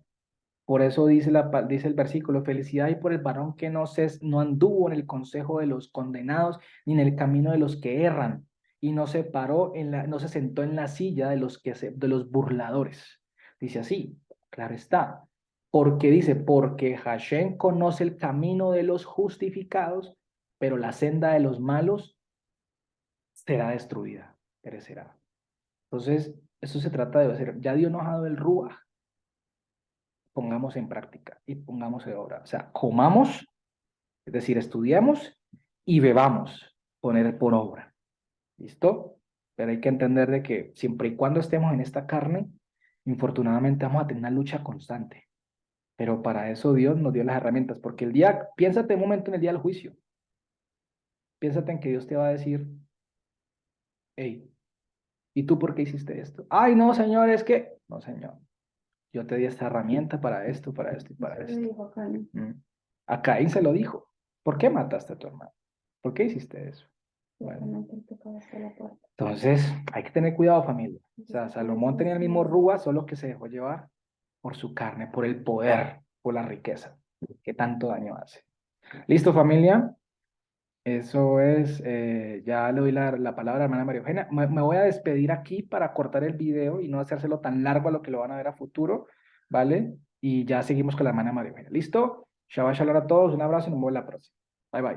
Por eso dice el versículo, felicidad y por el varón que no anduvo en el consejo de los condenados, ni en el camino de los que erran, y no se sentó en la silla de los burladores. Dice así, claro está, porque Hashem conoce el camino de los justificados, pero la senda de los malos será destruida, perecerá. Entonces, eso se trata de hacer. Ya Dios nos ha dado el Ruach, pongamos en práctica y pongamos en obra. O sea, comamos, es decir, estudiemos y bebamos, poner por obra. ¿Listo? Pero hay que entender de que siempre y cuando estemos en esta carne, infortunadamente vamos a tener una lucha constante. Pero para eso Dios nos dio las herramientas, porque piénsate un momento en el día del juicio. Piénsate en que Dios te va a decir, hey, ¿y tú por qué hiciste esto? Ay, no, señor, es que, no, señor. Yo te di esta herramienta para esto y para Eso le esto. dijo a Caín. A Caín se lo dijo. ¿Por qué mataste a tu hermano? ¿Por qué hiciste eso? Bueno, Ciertamente el pecado está a la puerta. entonces hay que tener cuidado, familia. O sea, Entonces, Salomón tenía el mismo Rúa, solo que se dejó llevar por su carne, por el poder, por la riqueza, que tanto daño hace. ¿Listo, familia? Eso es, ya le doy la palabra a la hermana María Eugenia. Me voy a despedir aquí para cortar el video y no hacérselo tan largo a lo que lo van a ver a futuro, ¿vale? Y ya seguimos con la hermana María Eugenia. ¿Listo? Shabbat shalom a todos, un abrazo y nos vemos la próxima. Bye, bye.